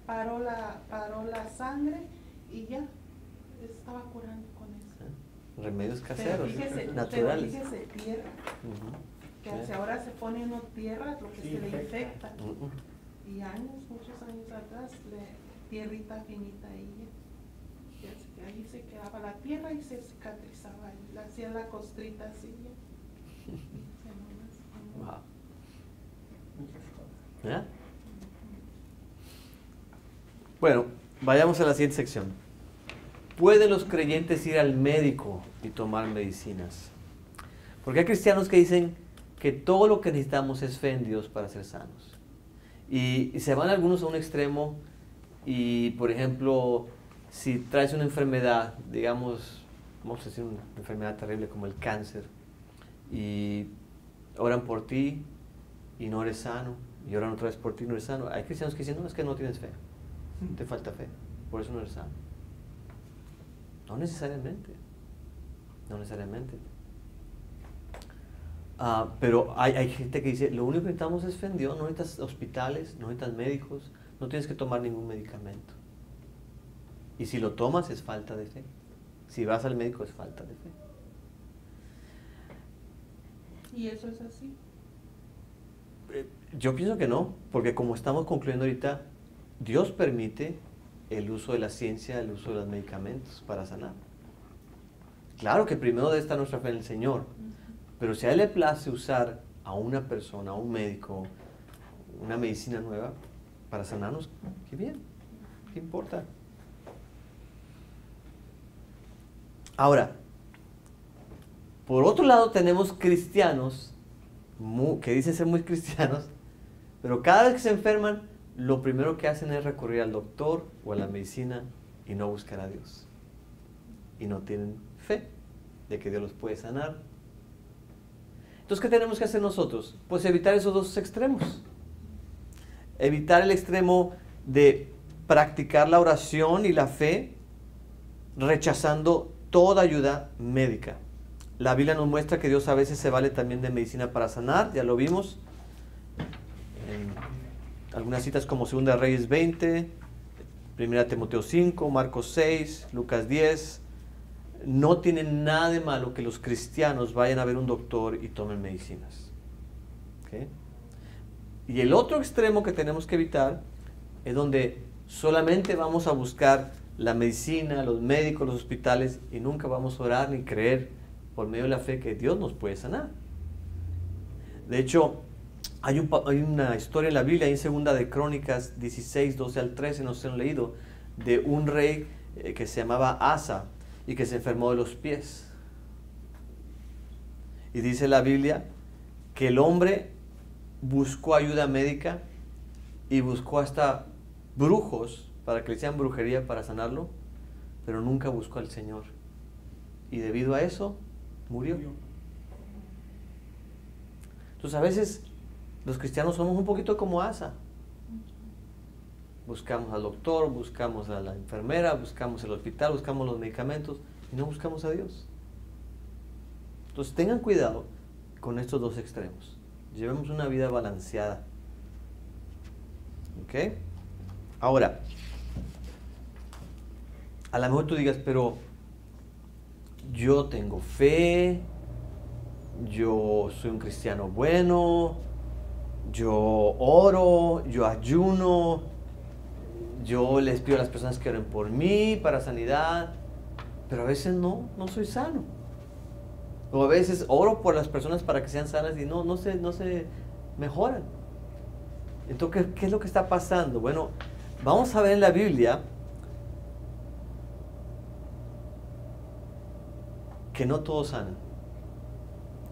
Paró la sangre y ya estaba curando con eso. Remedios caseros, naturales. Pero fíjese, tierra. Que hacia ahora se pone uno tierra, lo que se le infecta. Y muchos años atrás, tierrita finita ahí. Ahí se quedaba la tierra y se cicatrizaba, le hacía la costrita así. Wow. ¿Ya? Bueno, vayamos a la siguiente sección. ¿Pueden los creyentes ir al médico y tomar medicinas? Porque hay cristianos que dicen que todo lo que necesitamos es fe en Dios para ser sanos. Y se van algunos a un extremo y, por ejemplo, si traes una enfermedad, digamos, vamos a decir una enfermedad terrible como el cáncer, y oran por ti y no eres sano, y oran otra vez por ti y no eres sano, hay cristianos que dicen, no, es que no tienes fe, te falta fe, por eso no eres sano. No necesariamente, no necesariamente. Pero hay gente que dice, lo único que necesitamos es fe en Dios, no necesitas hospitales, no necesitas médicos, no tienes que tomar ningún medicamento. Y si lo tomas es falta de fe. Si vas al médico es falta de fe. ¿Y eso es así? Yo pienso que no, porque como estamos concluyendo ahorita, Dios permite el uso de la ciencia, el uso de los medicamentos para sanar. Claro que primero debe estar nuestra fe en el Señor, pero si a Él le place usar a una persona, a un médico, una medicina nueva para sanarnos, qué bien, qué importa. Ahora, por otro lado tenemos cristianos que dicen ser muy cristianos, pero cada vez que se enferman, lo primero que hacen es recurrir al doctor o a la medicina y no buscar a Dios. Y no tienen fe de que Dios los puede sanar. Entonces, ¿qué tenemos que hacer nosotros? Pues evitar esos dos extremos. Evitar el extremo de practicar la oración y la fe, rechazando toda ayuda médica. La Biblia nos muestra que Dios a veces se vale también de medicina para sanar, ya lo vimos. Algunas citas como 2 Reyes 20, 1 Timoteo 5, Marcos 6, Lucas 10. No tiene nada de malo que los cristianos vayan a ver un doctor y tomen medicinas. ¿Okay? Y el otro extremo que tenemos que evitar es donde solamente vamos a buscar la medicina, los médicos, los hospitales y nunca vamos a orar ni creer por medio de la fe que Dios nos puede sanar. De hecho, hay una historia en la Biblia, en 2 de Crónicas 16, 12 al 13, no se han leído, de un rey que se llamaba Asa y que se enfermó de los pies. Y dice la Biblia que el hombre buscó ayuda médica y buscó hasta brujos para que le hicieran brujería para sanarlo, pero nunca buscó al Señor. Y debido a eso, murió. Entonces a veces los cristianos somos un poquito como Asa. Buscamos al doctor, buscamos a la enfermera, buscamos el hospital, buscamos los medicamentos y no buscamos a Dios. Entonces tengan cuidado con estos dos extremos. Llevemos una vida balanceada. ¿Ok? Ahora, a lo mejor tú digas, pero yo tengo fe, yo soy un cristiano bueno, yo oro, yo ayuno, yo les pido a las personas que oren por mí para sanidad, pero a veces no soy sano. O a veces oro por las personas para que sean sanas y no se mejoran. Entonces, ¿qué es lo que está pasando? Bueno, vamos a ver en la Biblia que no todos sanan.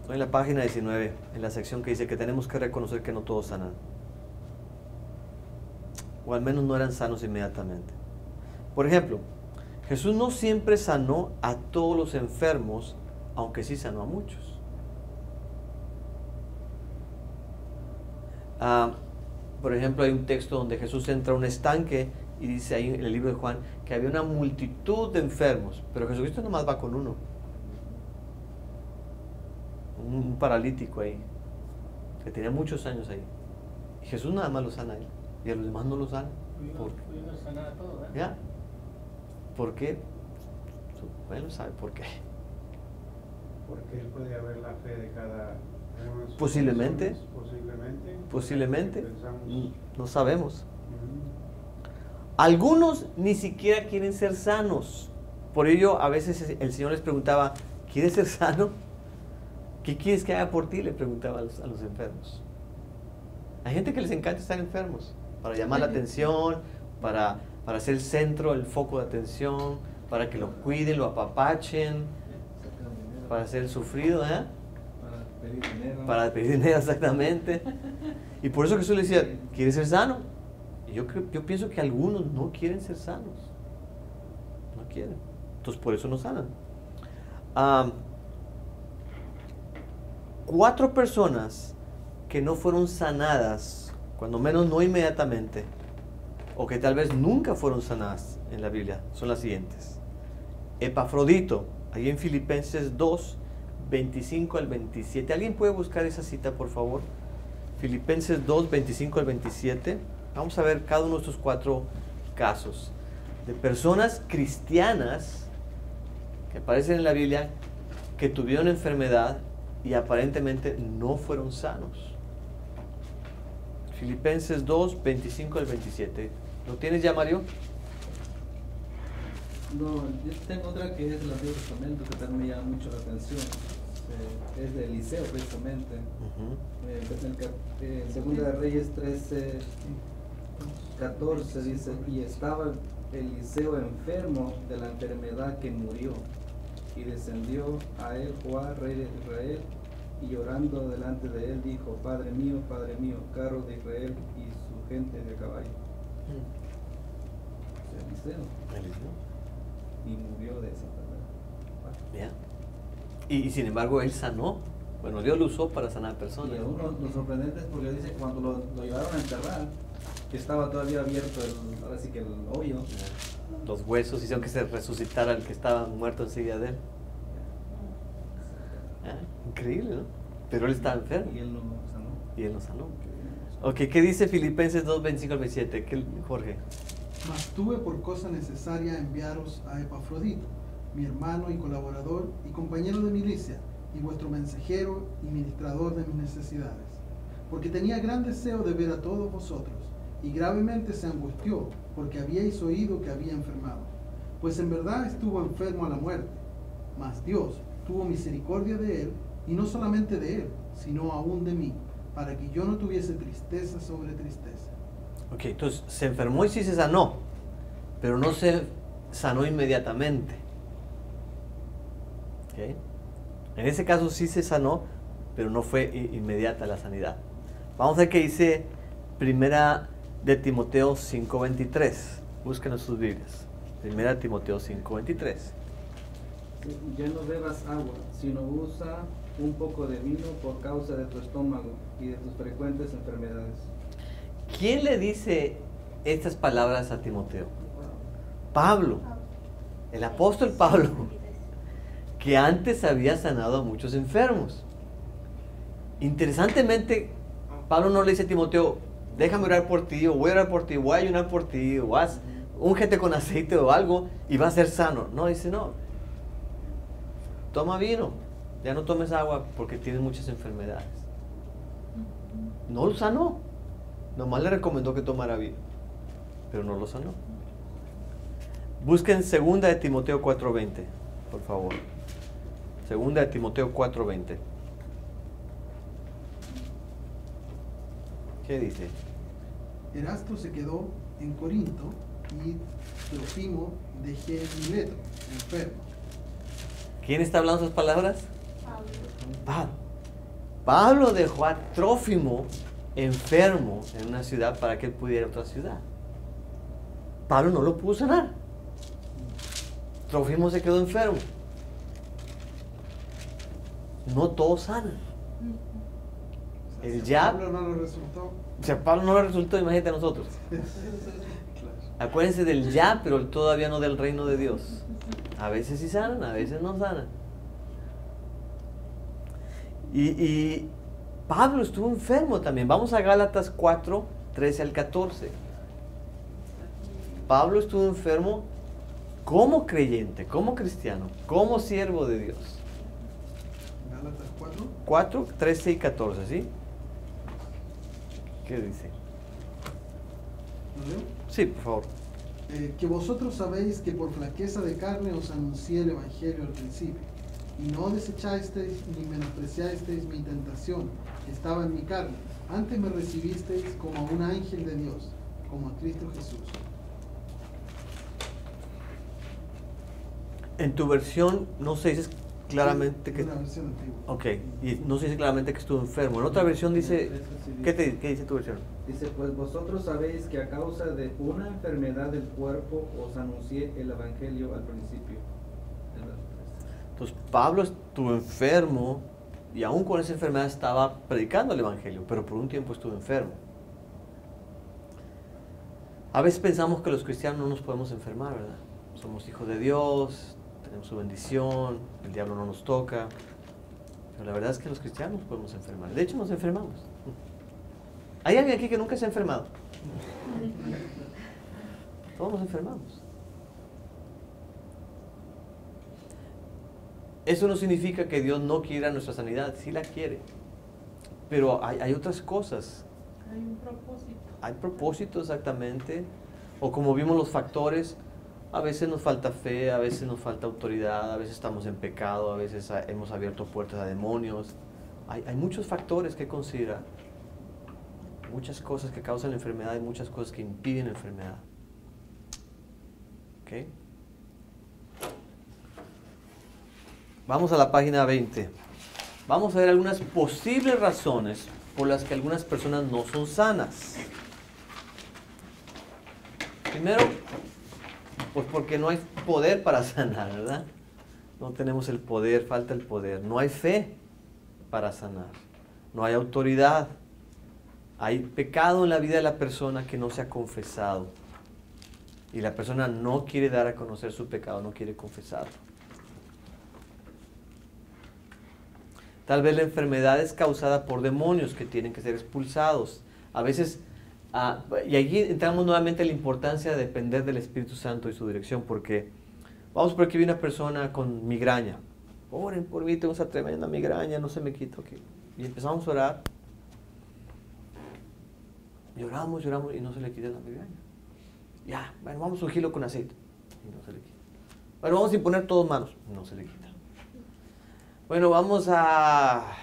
En la página 19, en la sección que dice que tenemos que reconocer que no todos sanan. O al menos no eran sanos inmediatamente. Por ejemplo, Jesús no siempre sanó a todos los enfermos, aunque sí sanó a muchos. Por ejemplo, hay un texto donde Jesús entra a un estanque y dice ahí en el libro de Juan que había una multitud de enfermos, pero Jesucristo nomás va con uno. Un paralítico ahí, que tenía muchos años ahí. Y Jesús nada más lo sana a él, y a los demás no lo sana. Pudimos sanar a todos, ¿eh? ¿Ya? ¿Por qué? Bueno, sabe por qué. Porque él puede haber la fe de cada una de sus Posiblemente. personas, Posiblemente. Pensamos. No sabemos. Ujú. Algunos ni siquiera quieren ser sanos. Por ello, a veces el Señor les preguntaba, ¿quieres ser sano? ¿Qué quieres que haga por ti? Le preguntaba a los enfermos. Hay gente que les encanta estar enfermos, para llamar la atención, para ser el centro, el foco de atención, para que lo cuiden, lo apapachen, para ser el sufrido, ¿eh? Para pedir dinero. Para pedir dinero, exactamente. Y por eso Jesús le decía, ¿quieres ser sano? Y yo pienso que algunos no quieren ser sanos. No quieren. Entonces por eso no sanan. 4 personas que no fueron sanadas, cuando menos no inmediatamente, o que tal vez nunca fueron sanadas en la Biblia, son las siguientes. Epafrodito, ahí en Filipenses 2, 25 al 27. ¿Alguien puede buscar esa cita, por favor? Filipenses 2, 25 al 27. Vamos a ver cada uno de estos 4 casos de personas cristianas que aparecen en la Biblia que tuvieron enfermedad y aparentemente no fueron sanos. Filipenses 2, 25 al 27. ¿Lo tienes ya, Mario? No, yo tengo otra que es del Antiguo Testamento que también me llama mucho la atención. Es de Eliseo precisamente. En Segunda de Reyes 13, 14 dice, y estaba Eliseo enfermo de la enfermedad que murió. Y descendió a él Joás, rey de Israel, y llorando delante de él dijo, Padre mío, carros de Israel y su gente de caballo. O sea, Eliseo. Y murió de esa enfermedad. Ya. Y sin embargo él sanó. Bueno, Dios lo usó para sanar personas. Y aún lo sorprendente es porque dice que cuando lo llevaron a enterrar, que estaba todavía abierto ahora sí que el hoyo. Los huesos hicieron que se resucitara el que estaba muerto enseguida de él. Increíble, ¿no? Pero él estaba enfermo. Y él lo sanó. Y él lo sanó. Ok, ¿qué dice Filipenses 2, 25 al 27? Jorge. Mas tuve por cosa necesaria enviaros a Epafrodito, mi hermano y colaborador y compañero de milicia, y vuestro mensajero y ministrador de mis necesidades, porque tenía gran deseo de ver a todos vosotros, y gravemente se angustió, porque habíais oído que había enfermado. Pues en verdad estuvo enfermo a la muerte, mas Dios tuvo misericordia de él, y no solamente de él, sino aún de mí, para que yo no tuviese tristeza sobre tristeza. Ok, entonces se enfermó y sí se sanó, pero no se sanó inmediatamente. Okay. En ese caso sí se sanó, pero no fue inmediata la sanidad. Vamos a ver qué dice Primera de Timoteo 5:23. Búsquenos sus Biblias. Primera de Timoteo 5:23. Ya no bebas agua, sino usa un poco de vino por causa de tu estómago y de tus frecuentes enfermedades. ¿Quién le dice estas palabras a Timoteo? Pablo, el apóstol Pablo, que antes había sanado a muchos enfermos. Interesantemente, Pablo no le dice a Timoteo, déjame orar por ti, o voy a orar por ti, voy a ayunar por ti, o haz úngete con aceite o algo y vas a ser sano. No, dice no, toma vino, ya no tomes agua porque tienes muchas enfermedades. No lo sanó. Nomás le recomendó que tomara vino, pero no lo sanó. Busquen 2 de Timoteo 4:20, por favor. 2 de Timoteo 4:20. ¿Qué dice? Erasto se quedó en Corinto y Trófimo dejé en Mileto, enfermo. ¿Quién está hablando esas palabras? Pablo. Pablo dejó a Trófimo enfermo en una ciudad para que él pudiera ir a otra ciudad. Pablo no lo pudo sanar. Trófimo se quedó enfermo. No todos sanan. El ya. Pablo no lo resultó. O sea, Pablo no le resultó, imagínate a nosotros. Acuérdense del ya, pero todavía no del reino de Dios. A veces sí sanan, a veces no sanan. Y Pablo estuvo enfermo también. Vamos a Gálatas 4, 13 al 14. Pablo estuvo enfermo como creyente, como cristiano, como siervo de Dios. Gálatas 4. 4, 13 y 14, ¿sí? ¿Qué dice? ¿Lo leo? Sí, por favor. Que vosotros sabéis que por flaqueza de carne os anuncié el Evangelio al principio, y no desechasteis ni menospreciasteis mi tentación, que estaba en mi carne. Antes me recibisteis como a un ángel de Dios, como a Cristo Jesús. En tu versión no se dice claramente que... Una versión antigua. Ok, y no se dice claramente que estuvo enfermo. En otra versión dice... ¿Qué dice tu versión? Dice, pues vosotros sabéis que a causa de una enfermedad del cuerpo os anuncié el Evangelio al principio. Entonces Pablo estuvo enfermo y aún con esa enfermedad estaba predicando el Evangelio, pero por un tiempo estuvo enfermo. A veces pensamos que los cristianos no nos podemos enfermar, ¿verdad? Somos hijos de Dios, tenemos su bendición, el diablo no nos toca. Pero la verdad es que los cristianos podemos enfermar. De hecho, nos enfermamos. ¿Hay alguien aquí que nunca se ha enfermado? Todos nos enfermamos. Eso no significa que Dios no quiera nuestra sanidad, sí la quiere. Pero hay otras cosas. Hay un propósito. Hay propósito exactamente. O como vimos los factores, a veces nos falta fe, a veces nos falta autoridad, a veces estamos en pecado, a veces hemos abierto puertas a demonios. Hay muchos factores que considerar. Muchas cosas que causan la enfermedad y muchas cosas que impiden la enfermedad. ¿Ok? Vamos a la página 20. Vamos a ver algunas posibles razones por las que algunas personas no son sanas. Primero, pues porque no hay poder para sanar, ¿verdad? No tenemos el poder, falta el poder. No hay fe para sanar. No hay autoridad. Hay pecado en la vida de la persona que no se ha confesado. Y la persona no quiere dar a conocer su pecado, no quiere confesarlo. Tal vez la enfermedad es causada por demonios que tienen que ser expulsados. A veces, y allí entramos nuevamente en la importancia de depender del Espíritu Santo y su dirección, porque vamos por aquí, vi una persona con migraña. Oren por mí, tengo esa tremenda migraña, no se me quita. Okay. Y empezamos a orar. Lloramos y no se le quita la migraña. Ya, bueno, vamos a ungirlo con aceite. Y no se le quita. Bueno, vamos a imponer todos manos. No se le quita. Bueno, vamos a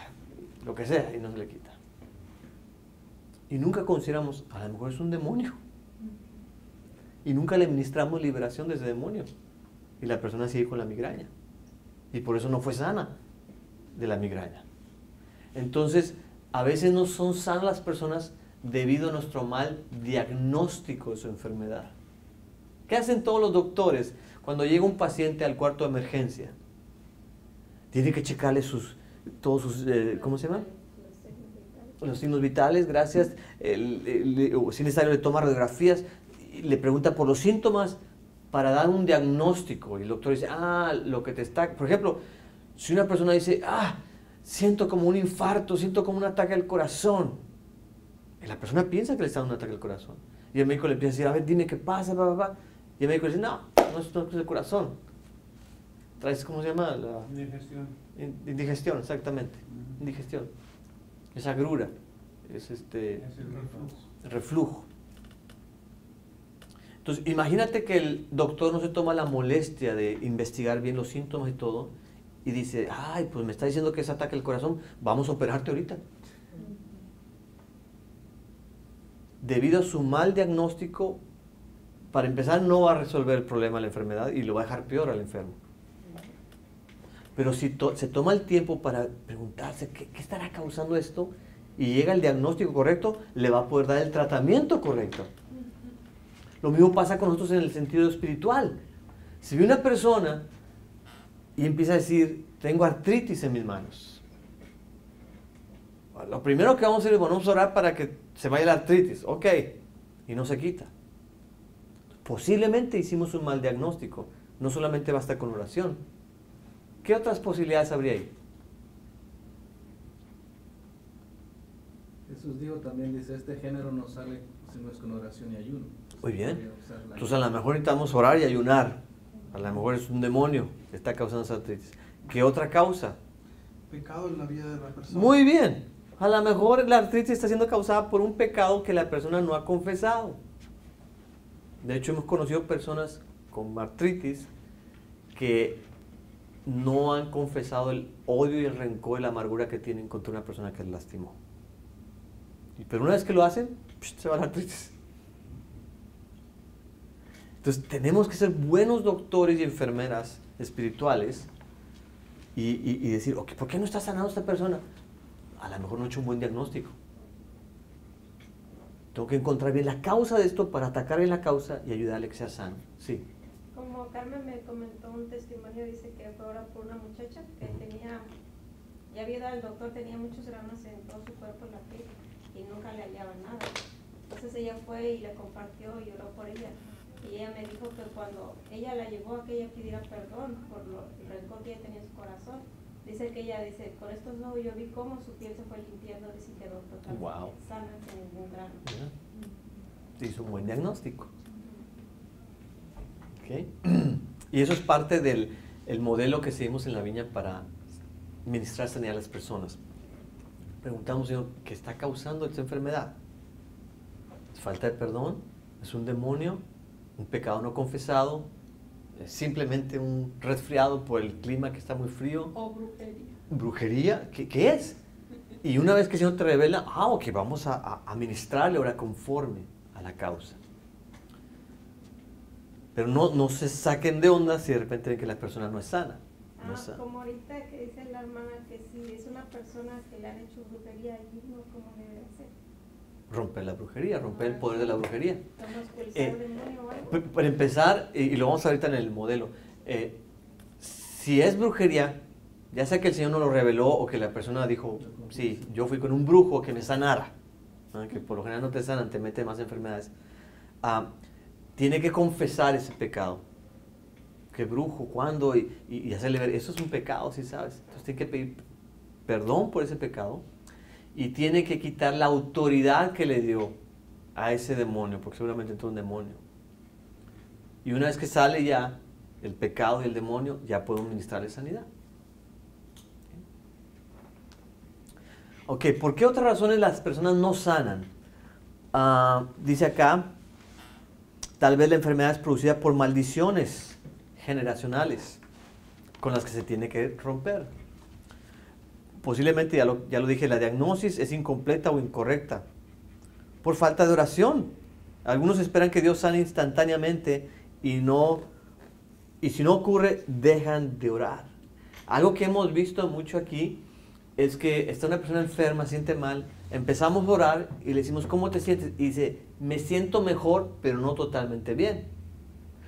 lo que sea y no se le quita. Y nunca consideramos, a lo mejor es un demonio. Y nunca le ministramos liberación de ese demonio. Y la persona sigue con la migraña. Y por eso no fue sana de la migraña. Entonces, a veces no son sanas las personas debido a nuestro mal diagnóstico de su enfermedad. ¿Qué hacen todos los doctores cuando llega un paciente al cuarto de emergencia? Tiene que checarle todos sus, ¿cómo se llama? Los signos vitales, gracias. Si es necesario le toma radiografías, y le pregunta por los síntomas para dar un diagnóstico. Y el doctor dice, lo que te está... Por ejemplo, si una persona dice, siento como un infarto, siento como un ataque al corazón. Y la persona piensa que le está dando un ataque al corazón. Y el médico le empieza a decir, a ver, dime qué pasa, Y el médico le dice, no es el corazón. Traes, ¿cómo se llama? Indigestión. Indigestión, exactamente. Indigestión. Es agrura. Es Es el reflujo. reflujo. Entonces, imagínate que el doctor no se toma la molestia de investigar bien los síntomas y todo, y dice, pues me está diciendo que es ataque al corazón, vamos a operarte ahorita. Debido a su mal diagnóstico, para empezar no va a resolver el problema de la enfermedad y lo va a dejar peor al enfermo. Pero si se toma el tiempo para preguntarse qué estará causando esto y llega el diagnóstico correcto, le va a poder dar el tratamiento correcto. Lo mismo pasa con nosotros en el sentido espiritual. Si ve una persona y empieza a decir, tengo artritis en mis manos, lo primero que vamos a hacer es, vamos a orar para que se vaya la artritis. Ok, y no se quita. Posiblemente hicimos un mal diagnóstico. No solamente basta con oración. ¿Qué otras posibilidades habría ahí? Jesús dijo también, dice, este género no sale si no es con oración y ayuno. Muy bien. Entonces a lo mejor necesitamos orar y ayunar. A lo mejor es un demonio que está causando esa artritis. ¿Qué otra causa? Pecado en la vida de la persona. Muy bien. A lo mejor la artritis está siendo causada por un pecado que la persona no ha confesado. De hecho, hemos conocido personas con artritis que no han confesado el odio y el rencor y la amargura que tienen contra una persona que les lastimó. Pero una vez que lo hacen, se va la artritis. Entonces tenemos que ser buenos doctores y enfermeras espirituales y decir, okay, ¿por qué no está sanando esta persona? A lo mejor no he hecho un buen diagnóstico. Tengo que encontrar bien la causa de esto para atacar bien la causa y ayudarle a que sea sano. Sí. Como Carmen me comentó un testimonio, dice que fue ahora por una muchacha que tenía, ya había ido al doctor, tenía muchos granos en todo su cuerpo, en la piel, y nunca le hallaban nada. Entonces ella fue y le compartió y oró por ella. Y ella me dijo que cuando ella la llevó a que ella pidiera perdón por el rencor que ella tenía en su corazón, dice que ella dice, con estos ojos yo vi cómo su piel se fue limpiando, dice que quedó totalmente sana, sin ningún grano. Hizo un buen diagnóstico. ¿Okay? Y eso es parte del modelo que seguimos en la viña para ministrar sanidad a las personas. Preguntamos, Señor, ¿qué está causando esta enfermedad? ¿Es falta de perdón? ¿Es un demonio? ¿Un pecado no confesado? ¿Es simplemente un resfriado por el clima que está muy frío? O brujería. ¿Brujería? ¿Qué es? Y una vez que el Señor te revela, ok, vamos a ministrarle ahora conforme a la causa. Pero no se saquen de onda si de repente ven que la persona no es sana. No sabe. Como ahorita que dice la hermana que si es una persona que le han hecho brujería allí, ¿no? ¿Cómo debe hacer? Romper la brujería, romper el poder de la brujería. ¿Cómo expulsar el demonio o algo? Para empezar, y lo vamos a ver ahorita en el modelo, si es brujería, ya sea que el Señor no lo reveló o que la persona dijo, sí, yo fui con un brujo que me sanara, ¿no? Que por lo general no te sanan, te mete más enfermedades, tiene que confesar ese pecado. ¿Qué brujo? ¿Cuándo? Y hacerle ver, eso es un pecado, ¿sí sabes? Entonces tiene que pedir perdón por ese pecado y tiene que quitar la autoridad que le dio a ese demonio, porque seguramente entró un demonio. Y una vez que sale ya el pecado y el demonio, ya puedo ministrarle sanidad. Ok, ¿por qué otras razones las personas no sanan? Dice acá, tal vez la enfermedad es producida por maldiciones generacionales con las que se tiene que romper. Posiblemente, ya lo dije, la diagnosis es incompleta o incorrecta. Por falta de oración. Algunos esperan que Dios sane instantáneamente y si no ocurre, dejan de orar. Algo que hemos visto mucho aquí es que está una persona enferma, siente mal, empezamos a orar y le decimos, ¿cómo te sientes? Y dice, me siento mejor, pero no totalmente bien.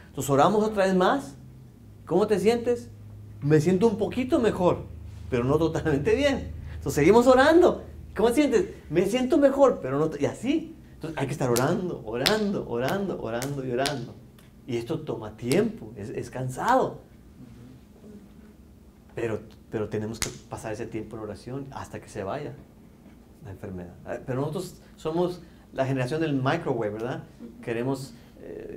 Entonces oramos otra vez más, ¿cómo te sientes? Me siento un poquito mejor, pero no totalmente bien. Entonces seguimos orando, ¿cómo te sientes? Me siento mejor, pero no, y así. Entonces hay que estar orando, orando, orando, orando y orando. Y esto toma tiempo, es cansado. Pero tenemos que pasar ese tiempo en oración hasta que se vaya la enfermedad. Pero nosotros somos la generación del microwave, ¿verdad? Queremos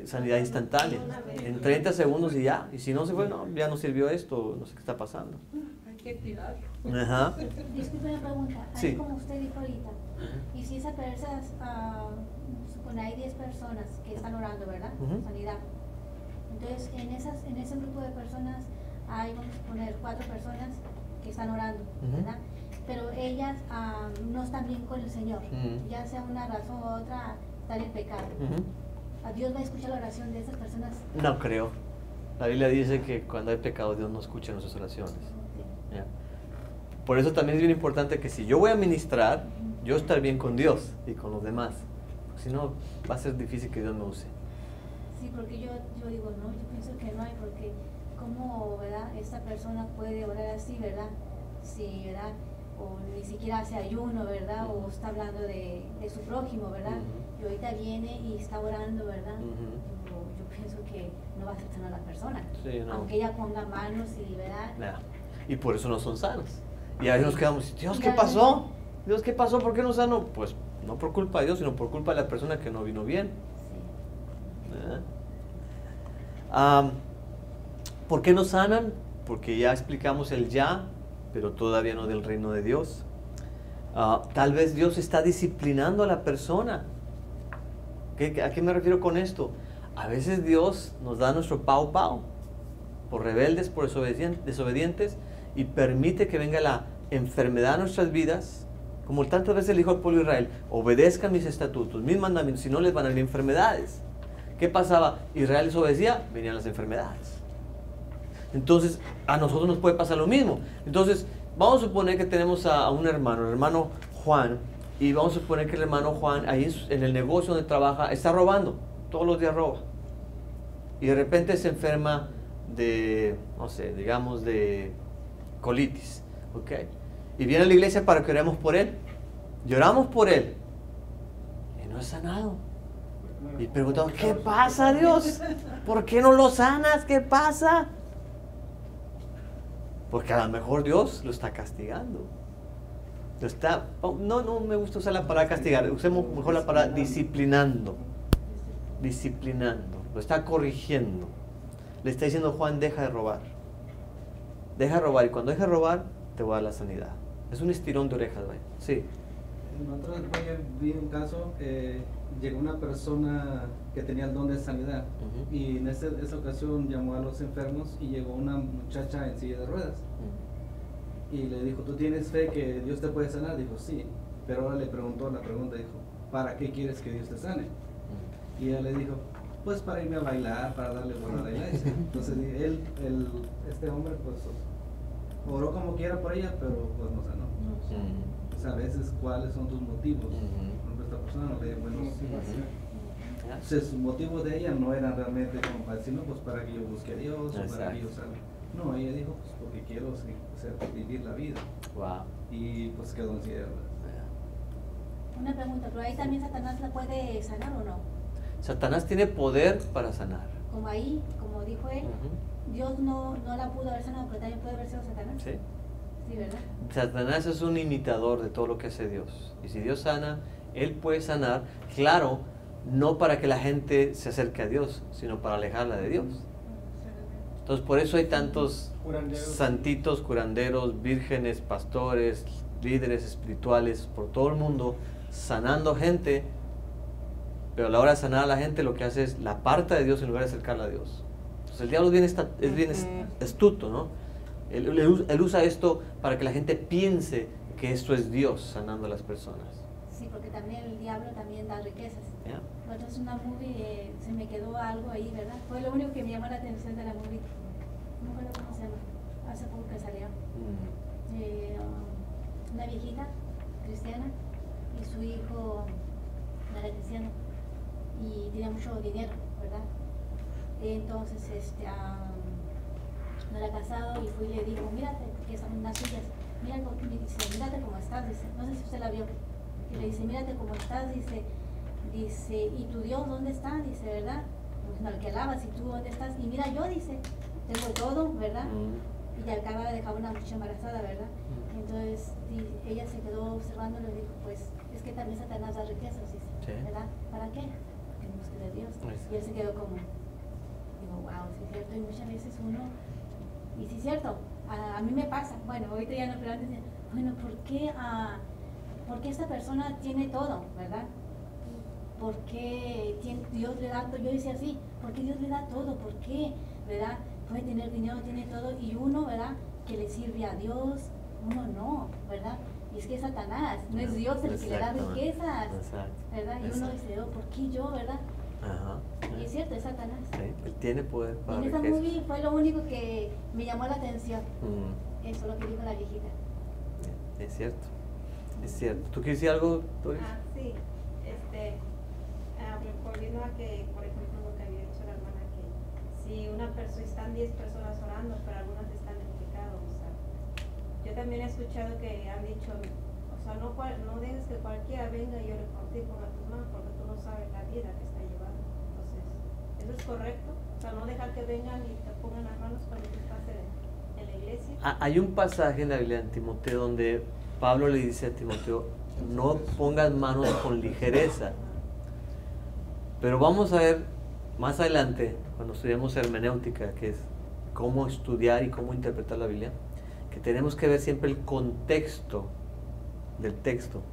sanidad instantánea. En 30 segundos y ya. Y si no se fue, no, ya no sirvió esto, no sé qué está pasando. Hay que tirarlo. Ajá. Disculpe la pregunta, ahí Sí. como usted dijo ahorita, y si esa persona, supone hay 10 personas que están orando, ¿verdad? Ujú. Sanidad. Entonces, en ese grupo de personas hay, vamos a poner, 4 personas que están orando, Ujú. ¿verdad? Pero ellas no están bien con el Señor, Ujú. ya sea una razón u otra, están en pecado. Ujú. ¿A Dios va a escuchar la oración de esas personas? No creo. La Biblia dice que cuando hay pecado, Dios no escucha nuestras oraciones. Sí. ¿Ya? Por eso también es bien importante que si yo voy a ministrar, yo estar bien con Dios y con los demás. Si no, va a ser difícil que Dios me use. Sí, porque yo digo, no, yo pienso que no hay, porque cómo, ¿verdad? Esta persona puede orar así, ¿verdad? Sí, ¿verdad? O ni siquiera hace ayuno, ¿verdad? O está hablando de su prójimo, ¿verdad? Ujú. Y ahorita viene y está orando, ¿verdad? Ujú. Yo pienso que no va a aceptar a la persona. Sí, no. Aunque ella ponga manos y, ¿verdad? Nah. Y por eso no son sanos. Y a veces nos quedamos, Dios, Y ¿qué la- pasó? Dios, ¿qué pasó? ¿Por qué no sano? Pues no por culpa de Dios, sino por culpa de la persona que no vino bien. Sí. ¿Verdad? ¿Por qué no sanan? Porque ya explicamos el ya, pero todavía no del reino de Dios. Tal vez Dios está disciplinando a la persona. ¿A qué me refiero con esto? A veces Dios nos da nuestro pau pau por rebeldes, por desobedientes, y permite que venga la enfermedad a nuestras vidas, como tantas veces le dijo al pueblo de Israel, obedezcan mis estatutos, mis mandamientos, si no les van a venir enfermedades. ¿Qué pasaba? Israel les obedecía, venían las enfermedades. Entonces, a nosotros nos puede pasar lo mismo. Entonces, vamos a suponer que tenemos a un hermano, el hermano Juan, y vamos a suponer que el hermano Juan, ahí en el negocio donde trabaja, está robando, todos los días roba. Y de repente se enferma de, no sé, digamos de colitis, ¿ok? Y viene a la iglesia para que oremos por él. Lloramos por él. Y no es sanado. Y preguntamos, ¿qué pasa, Dios? ¿Por qué no lo sanas? ¿Qué pasa? Porque a lo mejor Dios lo está castigando. Lo está, no me gusta usar la palabra castigar, usemos mejor la palabra disciplinando. Disciplinando. Lo está corrigiendo. Le está diciendo, Juan, deja de robar. Deja de robar. Y cuando deja de robar, te voy a dar la sanidad. Es un estirón de orejas, vaya. Sí. En otra época vi un caso, llegó una persona que tenía el don de sanidad. Ujú. Y en esa ocasión llamó a los enfermos y llegó una muchacha en silla de ruedas. Y le dijo, ¿tú tienes fe que Dios te puede sanar? Dijo, sí. Pero ahora le preguntó la pregunta, dijo, ¿para qué quieres que Dios te sane? Y ella le dijo, pues para irme a bailar, para darle buena a la iglesia. Entonces este hombre pues oró como quiera por ella, pero pues no sanó. O sea, a veces, ¿cuáles son tus motivos? Por ejemplo, esta persona no le dio buenos Entonces, sus motivos de ella no eran realmente como para decir, no, pues para que yo busque a Dios, o para que yo salga. No, ella dijo, pues porque quiero vivir la vida. Wow. Y pues quedó en cielo. Una pregunta, pero ahí también Satanás la puede sanar o no. Satanás tiene poder para sanar. Como ahí, como dijo él, Dios no la pudo haber sanado, pero también puede haber sido Satanás. Sí. Sí, ¿verdad? Satanás es un imitador de todo lo que hace Dios. Y si Dios sana, Él puede sanar, claro, no para que la gente se acerque a Dios, sino para alejarla de Dios. Entonces, por eso hay tantos santitos, curanderos, vírgenes, pastores, líderes espirituales por todo el mundo, sanando gente, pero a la hora de sanar a la gente lo que hace es la aparta de Dios en lugar de acercarla a Dios. Entonces, el diablo es bien astuto, ¿no? Él usa esto para que la gente piense que esto es Dios sanando a las personas. Sí, porque también el diablo también da riquezas. Yeah. Entonces una movie, se me quedó algo ahí, ¿verdad? Fue lo único que me llamó la atención de la movie. No me acuerdo cómo se llama. Hace poco que salió. Una viejita cristiana y su hijo no era cristiano y tenía mucho dinero, ¿verdad? Entonces no era casado y fui y le digo, mírate, porque son unas sillas, mira, me dice, mírate cómo estás, dice, no sé si usted la vio, y le dice, mírate cómo estás, dice, ¿y tu Dios dónde está? Dice, ¿verdad? Pues no, el que alabas, ¿y tú dónde estás? Y mira, yo, dice, tengo todo, ¿verdad? Y acaba de dejar una muchacha embarazada, ¿verdad? Entonces ella se quedó observando y le dijo, pues es que también Satanás da riquezas, dice, ¿verdad? ¿Para qué? Porque no busque de Dios. Y él se quedó como, digo, wow, sí es cierto, y muchas veces uno, y sí es cierto, a mí me pasa, bueno, ahorita ya no, pero antes decía, bueno, ¿por qué esta persona tiene todo, verdad? ¿Por qué Dios le da todo? Yo decía así, ¿por qué Dios le da todo? ¿Por qué? ¿Verdad? Puede tener dinero, tiene todo, y uno, ¿verdad? Que le sirve a Dios, uno no, ¿verdad? Y es que es Satanás, no es Dios el que le da riquezas, ¿verdad? Y uno dice, oh, ¿por qué yo, verdad? Y es cierto, es Satanás. Sí, él tiene poder para y en esa movie fue lo único que me llamó la atención. Eso, lo que dijo la viejita. Es cierto, es cierto. ¿Tú quieres decir algo, Doris? Sí, volviendo a que, por ejemplo, lo que había dicho la hermana, que si una persona, están 10 personas orando, pero algunas están en pecado, o sea, yo también he escuchado que han dicho, o sea, no dejes que cualquiera venga y ore por ti, ponga tus manos, porque tú no sabes la vida que está llevando. Entonces, ¿eso es correcto? O sea, no dejar que vengan y te pongan las manos cuando tú estás en la iglesia. Hay un pasaje en la Biblia en Timoteo donde Pablo le dice a Timoteo, no pongas manos con ligereza. Pero vamos a ver más adelante, cuando estudiemos hermenéutica, que es cómo estudiar y cómo interpretar la Biblia, que tenemos que ver siempre el contexto del texto.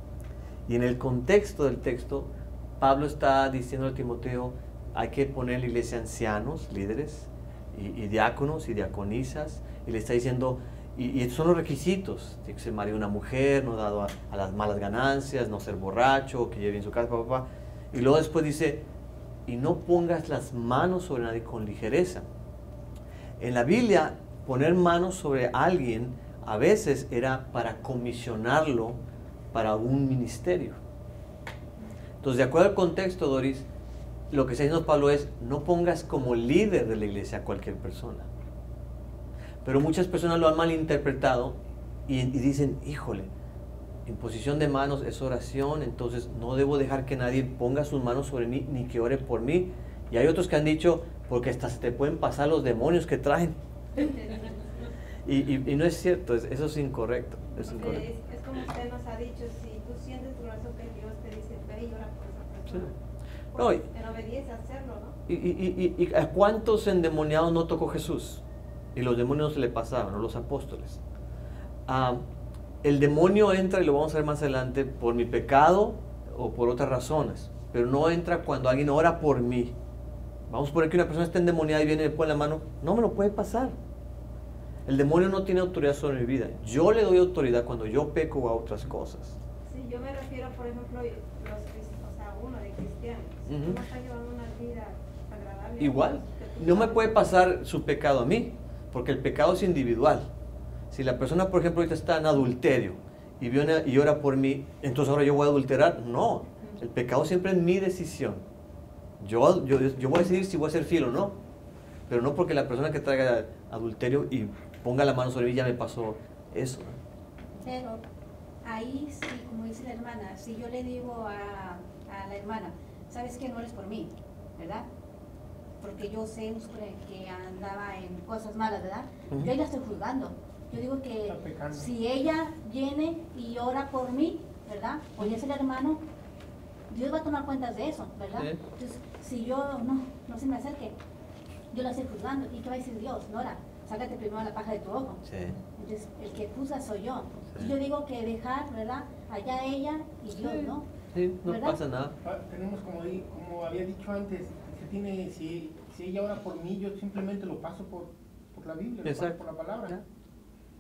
Y en el contexto del texto, Pablo está diciendo a Timoteo, hay que poner en la iglesia ancianos, líderes, y diáconos y diaconisas, y le está diciendo, y estos son los requisitos, tiene que ser marido de una mujer, no dado a las malas ganancias, no ser borracho, que lleve bien su casa, papá. Y luego después dice, y no pongas las manos sobre nadie con ligereza. En la Biblia, poner manos sobre alguien a veces era para comisionarlo para un ministerio. Entonces, de acuerdo al contexto, Doris, lo que está diciendo Pablo es, no pongas como líder de la iglesia a cualquier persona. Pero muchas personas lo han malinterpretado y dicen, híjole, imposición de manos es oración, entonces no debo dejar que nadie ponga sus manos sobre mí ni que ore por mí. Y hay otros que han dicho, porque hasta se te pueden pasar los demonios que traen. y no es cierto, eso es incorrecto. Es como usted nos ha dicho, si tú sientes tu corazón que Dios te dice, ve y ora por esa persona. Sí. No, en obediencia a hacerlo, ¿no? ¿Y a cuántos endemoniados no tocó Jesús? Y los demonios se le pasaban, ¿no? Los apóstoles. El demonio entra, y lo vamos a ver más adelante, por mi pecado o por otras razones, pero no entra cuando alguien ora por mí. Vamos a poner que una persona está endemoniada y viene y me pone la mano, no me lo puede pasar. El demonio no tiene autoridad sobre mi vida. Yo le doy autoridad cuando yo peco a otras cosas. Sí, yo me refiero, por ejemplo, uno de cristianos. Si uno está llevando una vida agradable. Igual, no me puede pasar su pecado a mí, porque el pecado es individual. Si la persona, por ejemplo, ahorita está en adulterio y viene y ora por mí, entonces ahora yo voy a adulterar. No, el pecado siempre es mi decisión. Yo voy a decidir si voy a ser fiel o no, pero no porque la persona que traiga adulterio y ponga la mano sobre mí ya me pasó eso. Pero ahí sí, como dice la hermana, si yo le digo a la hermana, sabes que no eres por mí, ¿verdad? Porque yo sé que andaba en cosas malas, ¿verdad? Yo ahí la estoy juzgando. Yo digo que si ella viene y ora por mí, ¿verdad? O es el hermano, Dios va a tomar cuentas de eso, ¿verdad? Sí. Entonces, si yo no se me acerque, yo la estoy juzgando. ¿Y qué va a decir Dios? Nora, sácate primero la paja de tu ojo. Sí. Entonces, el que juzga soy yo. Sí. Yo digo que dejar, ¿verdad? Allá ella y Dios, Sí. ¿no? Sí, no ¿verdad? pasa nada. Tenemos, como había dicho antes, si ella ora por mí, yo simplemente lo paso por la Biblia, lo paso Exacto. por la palabra.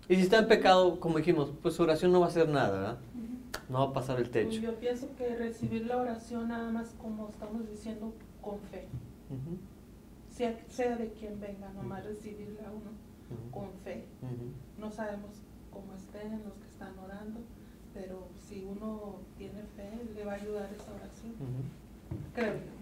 Y si está en pecado, como dijimos, pues su oración no va a hacer nada, ¿verdad? Ujú. No va a pasar el techo. Yo pienso que recibir la oración nada más, como estamos diciendo, con fe. Ujú, Sea de quien venga, nomás recibirle a uno ujú, con fe. ujú. No sabemos cómo estén los que están orando, pero si uno tiene fe, le va a ayudar esa oración. Ujú. Creo yo.